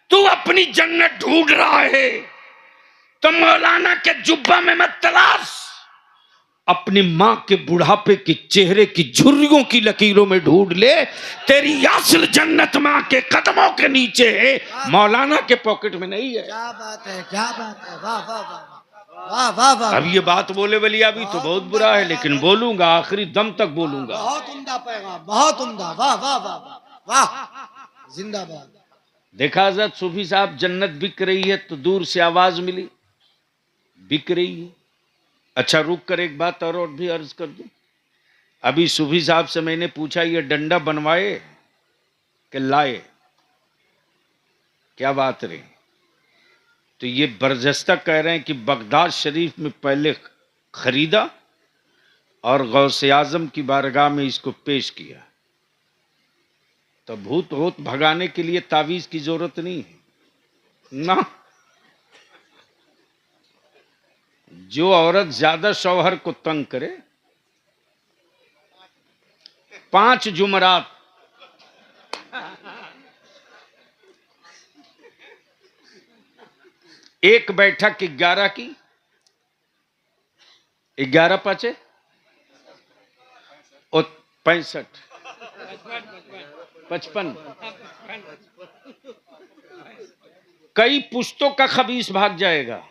[SPEAKER 2] तू अपनी जन्नत ढूंढ रहा है तो मौलाना के जुब्बा में मत तलाश, अपनी मां के बुढ़ापे के चेहरे की झुर्रियों की लकीरों में ढूंढ ले। तेरी यासिर जन्नत मां के कदमों के नीचे है, मौलाना के पॉकेट में नहीं है।
[SPEAKER 3] क्या बात है, क्या बात है, वाह वाह वाह वाह वाह वाह।
[SPEAKER 2] अब ये बात बोले वाली अभी तो बहुत बुरा है, लेकिन बोलूंगा, आखिरी दम तक बोलूंगा।
[SPEAKER 3] बहुत उम्दा पैगाम, बहुत उम्दा, वाह वाह वाह वाह, जिंदाबाद।
[SPEAKER 2] देखा हज़रत सूफी साहब, जन्नत बिक रही है तो दूर से आवाज मिली, बिक रही है। अच्छा रुक कर एक बात और भी अर्ज कर दूं। अभी सूफी साहब से मैंने पूछा, ये डंडा बनवाए कि लाए? क्या बात रही? तो ये बरजस्ता कह रहे हैं कि बगदाद शरीफ में पहले खरीदा और गौसे आजम की बारगाह में इसको पेश किया। तो भूत भूत भगाने के लिए तावीज की जरूरत नहीं है ना। जो औरत ज्यादा शौहर को तंग करे, 5 जुमरात एक बैठक 11 की, 11 पाँचे और 65 55 कई पुश्तों का खबीस भाग जाएगा।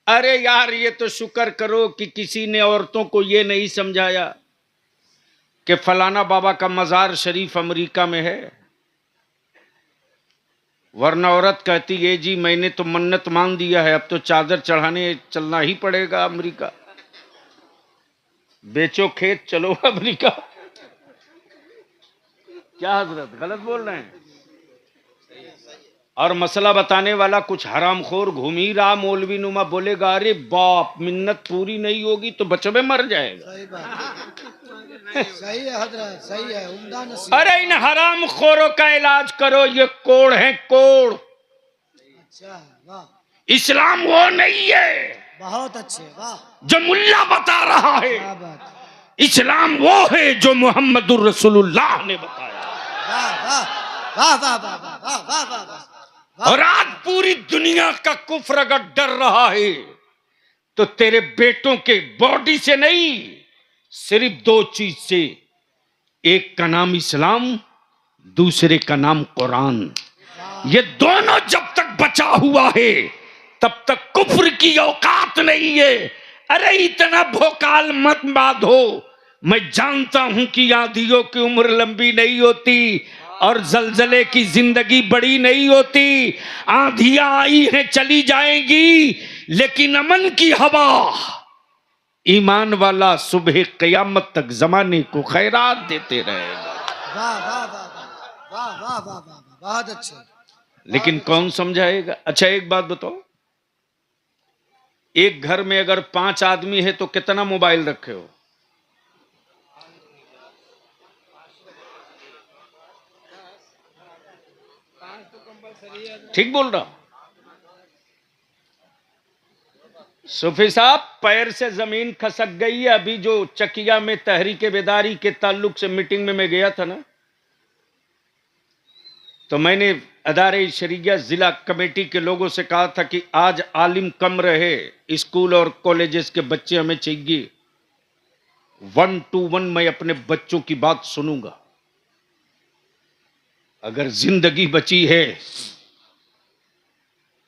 [SPEAKER 2] अरे यार, ये तो शुक्र करो कि किसी ने औरतों को ये नहीं समझाया कि फलाना बाबा का मजार शरीफ अमेरिका में है, वरना औरत कहती है जी मैंने तो मन्नत मान दिया है, अब तो चादर चढ़ाने चलना ही पड़ेगा अमेरिका। बेचो खेत चलो अमेरिका। क्या हजरत गलत बोल रहे हैं? और मसला बताने वाला कुछ हरामखोर घूम ही रहा, मौलवी नुमा बोलेगा अरे बाप मिन्नत पूरी नहीं होगी तो बचवे मर जाएगा।
[SPEAKER 3] सही बात, सही है हजरत, सही है, उम्दा नसीहत।
[SPEAKER 2] अरे इन हरामखोरों का इलाज करो, ये कोड़ है कोड़।
[SPEAKER 3] अच्छा, वाह,
[SPEAKER 2] इस्लाम वो नहीं है
[SPEAKER 3] बहुत अच्छे, वाह,
[SPEAKER 2] जो मुल्ला बता रहा है,
[SPEAKER 3] क्या बात,
[SPEAKER 2] इस्लाम वो है जो मोहम्मदुर रसूलुल्लाह ने बताया।
[SPEAKER 3] वाह वाह वाह वाह वाह वाह वाह वाह वाह वाह।
[SPEAKER 2] और आज पूरी दुनिया का कुफ्र अगर डर रहा है तो तेरे बेटों के बॉडी से नहीं, सिर्फ दो चीज से, एक का नाम इस्लाम, दूसरे का नाम कुरान। ये दोनों जब तक बचा हुआ है तब तक कुफ्र की औकात नहीं है। अरे इतना भोकाल मत बांधो, मैं जानता हूं कि आंधियों की उम्र लंबी नहीं होती और जलजले की जिंदगी बड़ी नहीं होती। आंधियां आई हैं चली जाएंगी, लेकिन अमन की हवा ईमान वाला सुबह कयामत तक जमाने को खैरात देते रहेगा।
[SPEAKER 3] वाह वाह वाह वाह वाह वाह वाह वाह, बहुत अच्छे।
[SPEAKER 2] लेकिन कौन समझाएगा? अच्छा एक बात बताओ, एक घर में अगर 5 आदमी है तो कितना मोबाइल रखे हो? ठीक बोल रहा? सूफी साहब, पैर से जमीन खसक गई है। अभी जो चकिया में तहरीके बेदारी के ताल्लुक से मीटिंग में मैं गया था ना, तो मैंने अदारे शरीया जिला कमेटी के लोगों से कहा था कि आज आलिम कम रहे, स्कूल और कॉलेजेस के बच्चे हमें चाहिए। 1 to 1 मैं अपने बच्चों की बात सुनूंगा। अगर जिंदगी बची है,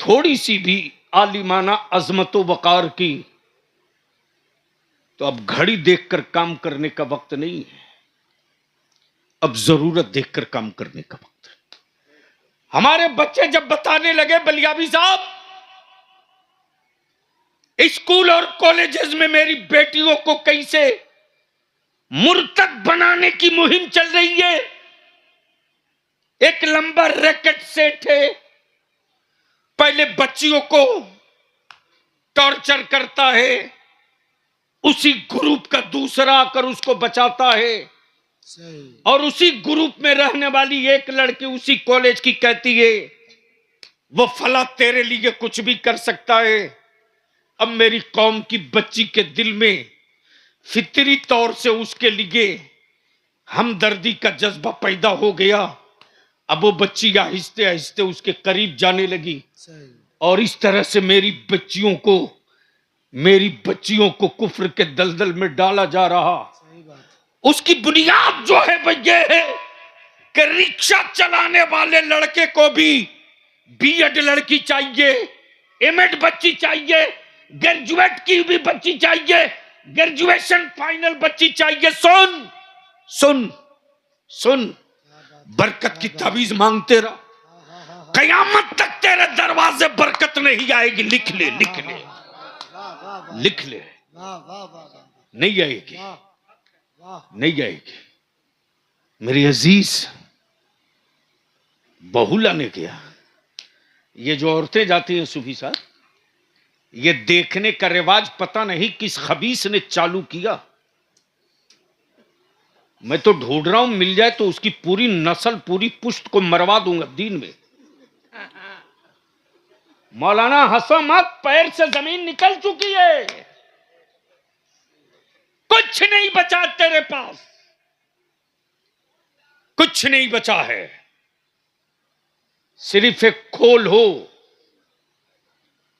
[SPEAKER 2] थोड़ी सी भी आलिमाना अजमतो वकार की, तो अब घड़ी देखकर काम करने का वक्त नहीं है, अब जरूरत देखकर काम करने का वक्त है। हमारे बच्चे जब बताने लगे बलियाबी साहब, स्कूल और कॉलेजेस में मेरी बेटियों को कैसे मुर्तद बनाने की मुहिम चल रही है, एक लंबा रैकेट सेट है, पहले बच्चियों को टॉर्चर करता है, उसी ग्रुप का दूसरा आकर उसको बचाता है,
[SPEAKER 3] सही,
[SPEAKER 2] और उसी ग्रुप में रहने वाली एक लड़की उसी कॉलेज की कहती है वो फला तेरे लिए कुछ भी कर सकता है। अब मेरी कौम की बच्ची के दिल में फितरी तौर से उसके लिए हमदर्दी का जज्बा पैदा हो गया। अब वो बच्ची आहिस्ते आहिस्ते उसके करीब जाने लगी,
[SPEAKER 3] सही,
[SPEAKER 2] और इस तरह से मेरी बच्चियों को कुफ्र के दलदल में डाला जा रहा।
[SPEAKER 3] सही बात,
[SPEAKER 2] उसकी बुनियाद जो है वो ये है कि रिक्शा चलाने वाले लड़के को भी बीएड लड़की चाहिए, एमएड बच्ची चाहिए, ग्रेजुएट की भी बच्ची चाहिए, ग्रेजुएशन फाइनल बच्ची चाहिए। सुन सुन सुन, बरकत की तावीज मांगते रहा, कयामत तक तेरे दरवाजे बरकत नहीं आएगी। लिख ले लिख ले लिख ले,
[SPEAKER 3] वाह वाह वाह वाह,
[SPEAKER 2] नहीं आएगी,
[SPEAKER 3] वाह वाह,
[SPEAKER 2] नहीं आएगी। मेरी अजीज, बहू लाने गया, ये जो औरतें जाती हैं सूफी साहब, ये देखने का रिवाज पता नहीं किस खबीस ने चालू किया। मैं तो ढूंढ रहा हूं, मिल जाए तो उसकी पूरी नस्ल पूरी पुश्त को मरवा दूंगा दीन में। मौलाना हंसो मत, पैर से जमीन निकल चुकी है, कुछ नहीं बचा तेरे पास, कुछ नहीं बचा है। सिर्फ एक खोल हो,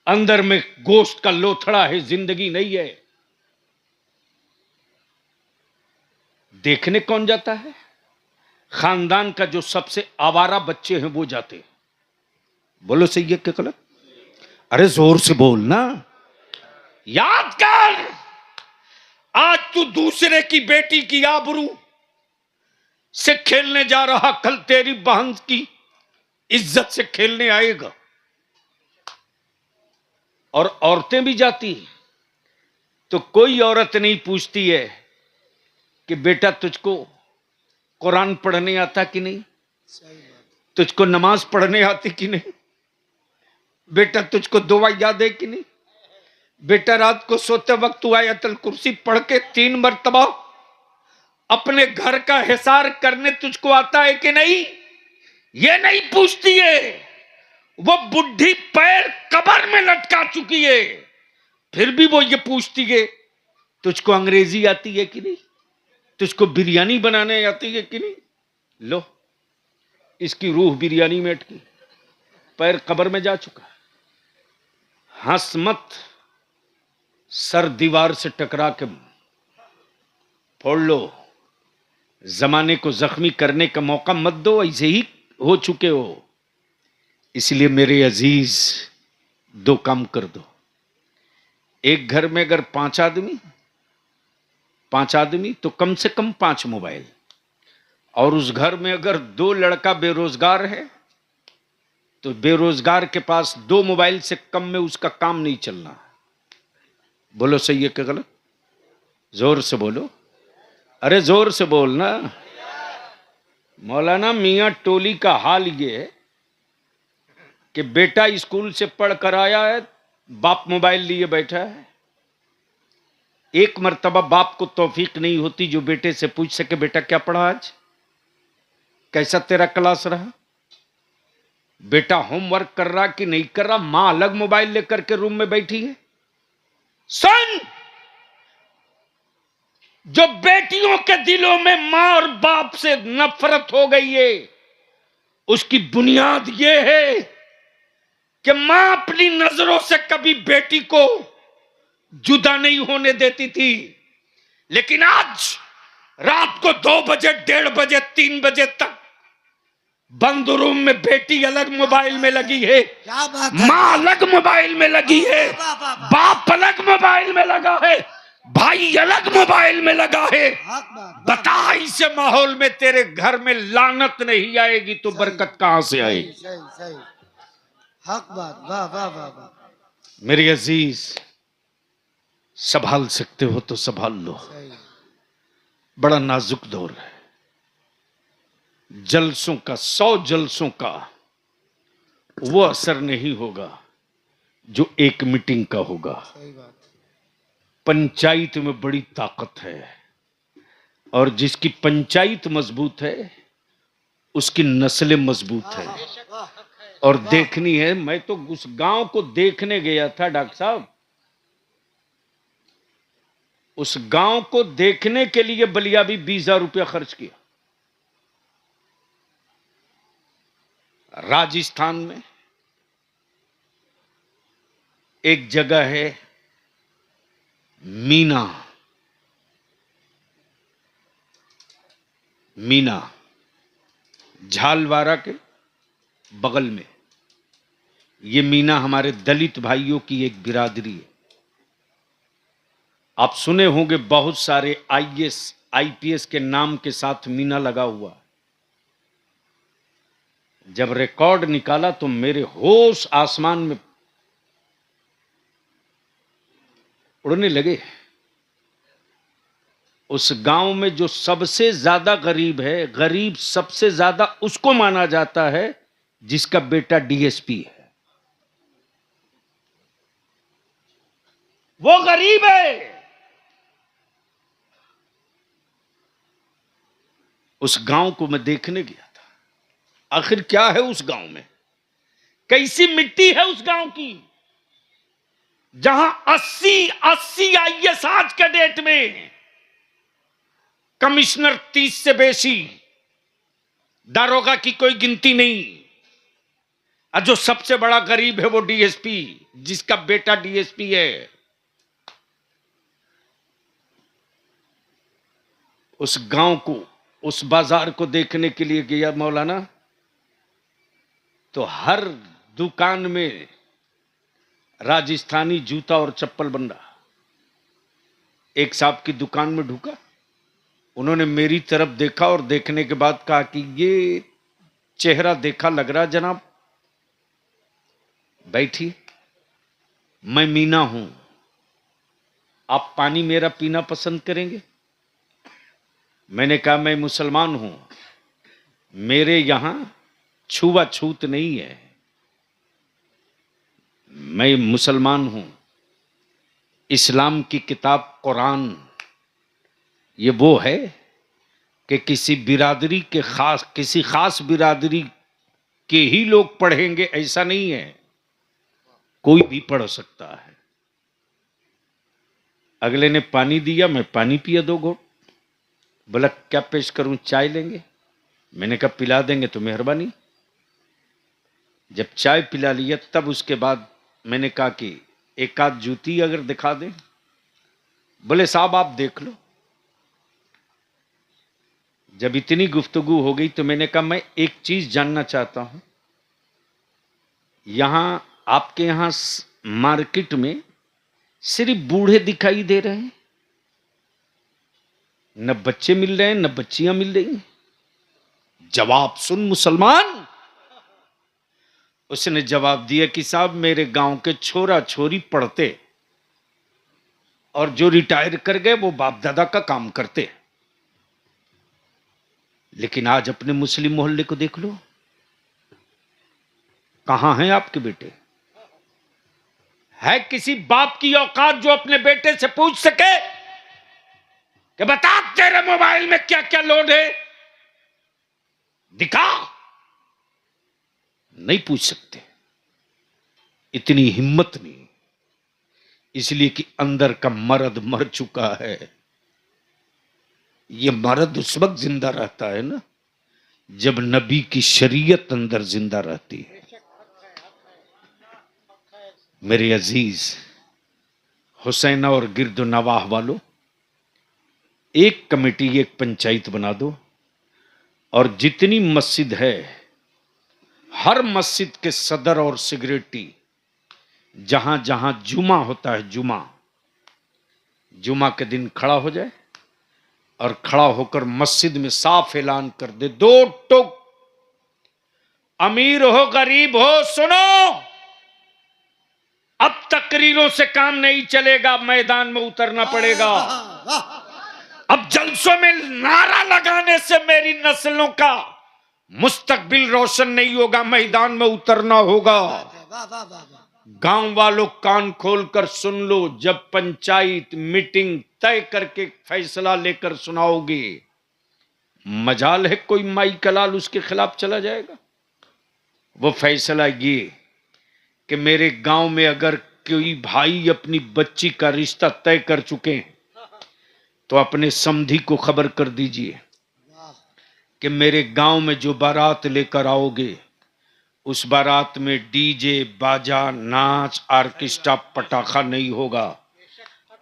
[SPEAKER 2] अंदर में गोश्त का लोथड़ा है, जिंदगी नहीं है। देखने कौन जाता है? खानदान का जो सबसे आवारा बच्चे हैं वो जाते हैं। बोलो सही है क्या गलत? अरे जोर से बोल ना। याद कर, आज तू दूसरे की बेटी की आबरू से खेलने जा रहा, कल तेरी बहन की इज्जत से खेलने आएगा। और औरतें भी जाती हैं तो कोई औरत नहीं पूछती है कि बेटा तुझको कुरान पढ़ने आता कि नहीं, तुझको नमाज पढ़ने आती कि नहीं, बेटा तुझको दुआ याद है कि नहीं, बेटा रात को सोते वक्त तू आयतल कुर्सी पढ़ के 3 मरतबा अपने घर का हिसार करने तुझको आता है कि नहीं, ये नहीं पूछती है। वो बुढ़ी पैर कब्र में लटका चुकी है, फिर भी वो ये पूछती है तुझको अंग्रेजी आती है कि नहीं, तुझको बिरयानी बनाने आती है कि नहीं। लो, इसकी रूह बिरयानी में अटकी, पैर कब्र में जा चुका। हंस मत, सर दीवार से टकरा के फोड़ लो। जमाने को जख्मी करने का मौका मत दो, ऐसे ही हो चुके हो। इसलिए मेरे अजीज, 2 काम कर दो। एक घर में अगर 5 आदमी तो कम से कम 5 मोबाइल, और उस घर में अगर 2 लड़का बेरोजगार है तो बेरोजगार के पास 2 मोबाइल से कम में उसका काम नहीं चलना। बोलो सही है क्या गलत? जोर से बोलो, अरे जोर से बोलना। मौलाना मियां टोली का हाल ये है कि बेटा स्कूल से पढ़ कर आया है, बाप मोबाइल लिए बैठा है। एक मर्तबा बाप को तौफीक नहीं होती जो बेटे से पूछ सके बेटा क्या पढ़ा आज, कैसा तेरा क्लास रहा, बेटा होमवर्क कर रहा कि नहीं कर रहा। मां अलग मोबाइल लेकर के रूम में बैठी है। सुन, जो बेटियों के दिलों में मां और बाप से नफरत हो गई है, उसकी बुनियाद यह है कि मां अपनी नजरों से कभी बेटी को जुदा नहीं होने देती थी, लेकिन आज रात को 2 बजे, 1:30 बजे, 3 बजे तक बंद रूम में बेटी अलग मोबाइल में लगी है,
[SPEAKER 3] क्या बात है?
[SPEAKER 2] मां अलग मोबाइल में लगी है, बाप अलग मोबाइल में लगा है, भाई अलग मोबाइल में लगा है। बता, ऐसे माहौल में तेरे घर में लानत नहीं आएगी तो बरकत कहां से आएगी?
[SPEAKER 3] सही सही, हक बात। वाह वाह वाह वाह।
[SPEAKER 2] मेरे अजीज, संभाल सकते हो तो संभाल लो। बड़ा नाजुक दौर है। जलसों का, 100 जलसों का वो असर नहीं होगा जो एक मीटिंग का होगा।
[SPEAKER 3] सही बात।
[SPEAKER 2] पंचायत में बड़ी ताकत है, और जिसकी पंचायत मजबूत है उसकी नस्लें मजबूत है। और देखनी है, मैं तो उस गांव को देखने गया था डॉक्टर साहब। उस गांव को देखने के लिए बलिया भी 20,000 रुपया खर्च किया। राजस्थान में एक जगह है मीना, झालवाड़ा के बगल में। ये मीना हमारे दलित भाइयों की एक बिरादरी है। आप सुने होंगे बहुत सारे IAS IPS के नाम के साथ मीना लगा हुआ। जब रिकॉर्ड निकाला तो मेरे होश आसमान में उड़ने लगे। उस गांव में जो सबसे ज्यादा गरीब है, गरीब सबसे ज्यादा उसको माना जाता है जिसका बेटा DSP है। वो गरीब है। उस गांव को मैं देखने गया था। आखिर क्या है उस गांव में, कैसी मिट्टी है उस गांव की, जहां 80 IAS आज के डेट में, कमिश्नर 30 से बेसी, दारोगा की कोई गिनती नहीं। और जो सबसे बड़ा गरीब है वो डीएसपी, जिसका बेटा डीएसपी है। उस गांव को, उस बाजार को देखने के लिए गया मौलाना, तो हर दुकान में राजस्थानी जूता और चप्पल बन रहा। एक साहब की दुकान में ढुका, उन्होंने मेरी तरफ देखा और देखने के बाद कहा कि ये चेहरा देखा लग रहा जनाब, बैठी, मैं मीना हूं, आप पानी मेरा पीना पसंद करेंगे? मैंने कहा मैं मुसलमान हूं, मेरे यहां छुआछूत नहीं है, मैं मुसलमान हूं, इस्लाम की किताब कुरान ये वो है कि किसी बिरादरी के खास, किसी खास बिरादरी के ही लोग पढ़ेंगे ऐसा नहीं है, कोई भी पढ़ सकता है। अगले ने पानी दिया, मैं पानी पिया 2 घोट। बोला क्या पेश करूं, चाय लेंगे? मैंने कहा पिला देंगे तो मेहरबानी। जब चाय पिला लिया तब उसके बाद मैंने कहा कि एक आध जूती अगर दिखा दें। बोले साहब आप देख लो। जब इतनी गुफ्तगू हो गई तो मैंने कहा मैं एक चीज जानना चाहता हूं, यहां आपके यहां मार्केट में सिर्फ बूढ़े दिखाई दे रहे हैं, न बच्चे मिल रहे हैं न बच्चियां मिल रही हैं? जवाब सुन मुसलमान। उसने जवाब दिया कि साहब मेरे गांव के छोरा छोरी पढ़ते और जो रिटायर कर गए वो बाप दादा का काम करते, लेकिन आज अपने मुस्लिम मोहल्ले को देख लो, कहां हैं आपके बेटे? है किसी बाप की औकात जो अपने बेटे से पूछ सके कि बता तेरे मोबाइल में क्या क्या लोड है, दिखा? नहीं पूछ सकते, इतनी हिम्मत नहीं, इसलिए कि अंदर का मर्द मर चुका है। यह मर्द उस वक्त जिंदा रहता है ना जब नबी की शरीयत अंदर जिंदा रहती है। मेरे अजीज हुसैना और गिरदो नवाह वालों, एक कमेटी, एक पंचायत बना दो और जितनी मस्जिद है हर मस्जिद के सदर और सेक्रेटरी जहां जहां जुमा होता है, जुमा के दिन खड़ा हो जाए और खड़ा होकर मस्जिद में साफ ऐलान कर दे, 2 टुक, अमीर हो गरीब हो सुनो, अब तकरीरों से काम नहीं चलेगा, मैदान में उतरना पड़ेगा। अब जलसों में नारा लगाने से मेरी नस्लों का मुस्तकबिल रोशन नहीं होगा, मैदान में उतरना होगा। गांव वालों कान खोलकर सुन लो, जब पंचायत मीटिंग तय करके फैसला लेकर सुनाओगे, मजाल है कोई माई कलाल उसके खिलाफ चला जाएगा। वो फैसला ये कि मेरे गांव में अगर कोई भाई अपनी बच्ची का रिश्ता तय कर चुके हैं तो अपने समधी को खबर कर दीजिए कि मेरे गांव में जो बारात लेकर आओगे उस बारात में डीजे बाजा नाच ऑर्केस्ट्रा पटाखा नहीं होगा।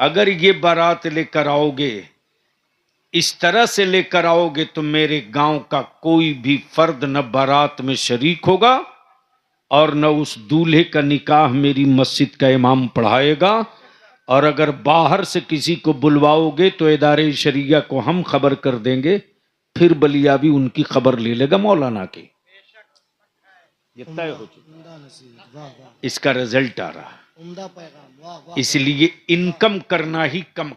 [SPEAKER 2] अगर ये बारात लेकर आओगे, इस तरह से लेकर आओगे तो मेरे गांव का कोई भी फर्द न बारात में शरीक होगा और न उस दूल्हे का निकाह मेरी मस्जिद का इमाम पढ़ाएगा, और अगर बाहर से किसी को बुलवाओगे तो इदारे शरिया को हम खबर कर देंगे, फिर बलिया भी उनकी खबर ले लेगा मौलाना की। ये तय हो चुका, इसका रिजल्ट आ रहा। इसलिए इनकम करना ही कम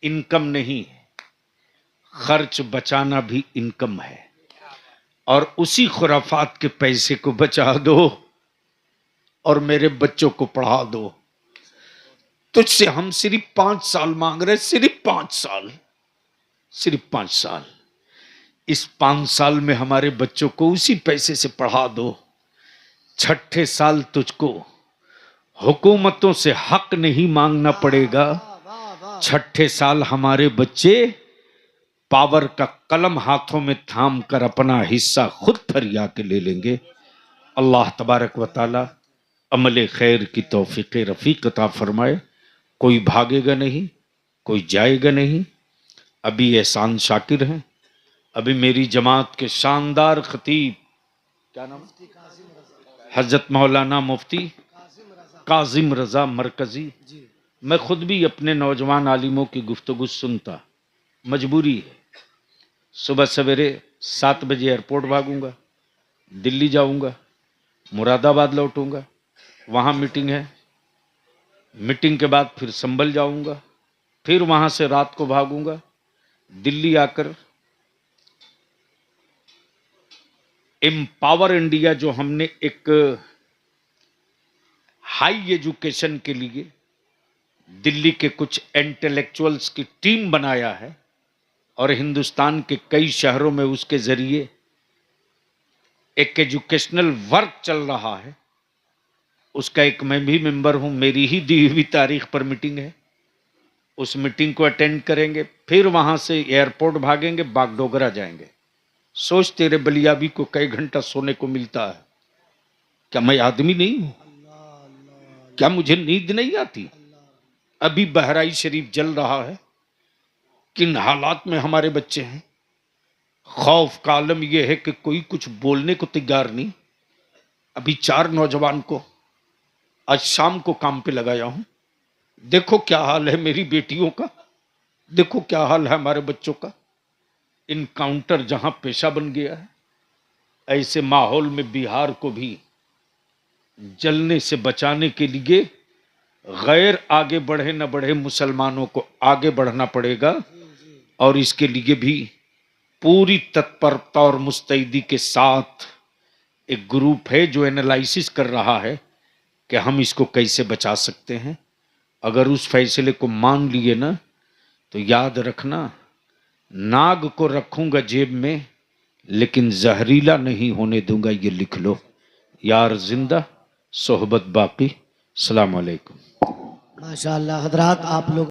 [SPEAKER 2] इनकम नहीं है, खर्च बचाना भी इनकम है। और उसी खुराफात के पैसे को बचा दो और मेरे बच्चों को पढ़ा दो। तुझसे हम सिर्फ 5 साल मांग रहे, सिर्फ 5 साल, सिर्फ 5 साल। इस 5 साल में हमारे बच्चों को उसी पैसे से पढ़ा दो। 6ठे साल तुझको हुकूमतों से हक नहीं मांगना पड़ेगा। 6ठे साल हमारे बच्चे पावर का कलम हाथों में थाम कर अपना हिस्सा खुद फरिया के ले लेंगे। अल्लाह तबारक व ताला अमल खैर की तौफीक रफ़ीक अता फरमाए। कोई भागेगा नहीं, कोई जाएगा नहीं। अभी एहसान शाकिर हैं, अभी मेरी जमात के शानदार खतीब, क्या नाम, हजरत मौलाना मुफ्ती काजिम रजा मरकजी। मैं खुद भी अपने नौजवान आलिमों की गुफ्तगू सुनता, मजबूरी है। सुबह सवेरे 7 बजे एयरपोर्ट भागूंगा, दिल्ली जाऊंगा, मुरादाबाद लौटूंगा, वहाँ मीटिंग है, मीटिंग के बाद फिर संभल जाऊंगा, फिर वहाँ से रात को भागूंगा, दिल्ली आकर एम्पावर इंडिया जो हमने एक हाई एजुकेशन के लिए दिल्ली के कुछ इंटेलेक्चुअल्स की टीम बनाया है और हिंदुस्तान के कई शहरों में उसके जरिए एक एजुकेशनल वर्क चल रहा है, उसका एक मैं भी मेंबर हूं। मेरी ही दी हुई तारीख पर मीटिंग है, उस मीटिंग को अटेंड करेंगे, फिर वहां से एयरपोर्ट भागेंगे, बागडोगरा जाएंगे। सोच तेरे बलियाबी को कई घंटा सोने को मिलता है, क्या मैं आदमी नहीं हूं? क्या मुझे नींद नहीं आती? अभी बहराइच शरीफ जल रहा है, किन हालात में हमारे बच्चे हैं। खौफ का आलम यह है कि कोई कुछ बोलने को तैयार नहीं। अभी 4 नौजवान को आज शाम को काम पे लगाया हूं। देखो क्या हाल है मेरी बेटियों का, देखो क्या हाल है हमारे बच्चों का। इनकाउंटर जहां पेशा बन गया है, ऐसे माहौल में बिहार को भी जलने से बचाने के लिए गैर आगे बढ़े न बढ़े, मुसलमानों को आगे बढ़ना पड़ेगा। और इसके लिए भी पूरी तत्परता और मुस्तैदी के साथ एक ग्रुप है जो एनालिसिस कर रहा है कि हम इसको कैसे बचा सकते हैं। अगर उस फैसले को मान लिए ना, तो याद रखना, नाग को रखूंगा जेब में लेकिन जहरीला नहीं होने दूंगा, ये लिख लो। यार जिंदा, सोहबत बाकी। अस्सलाम वालेकुम।
[SPEAKER 3] माशाअल्लाह हजरात, आप लोग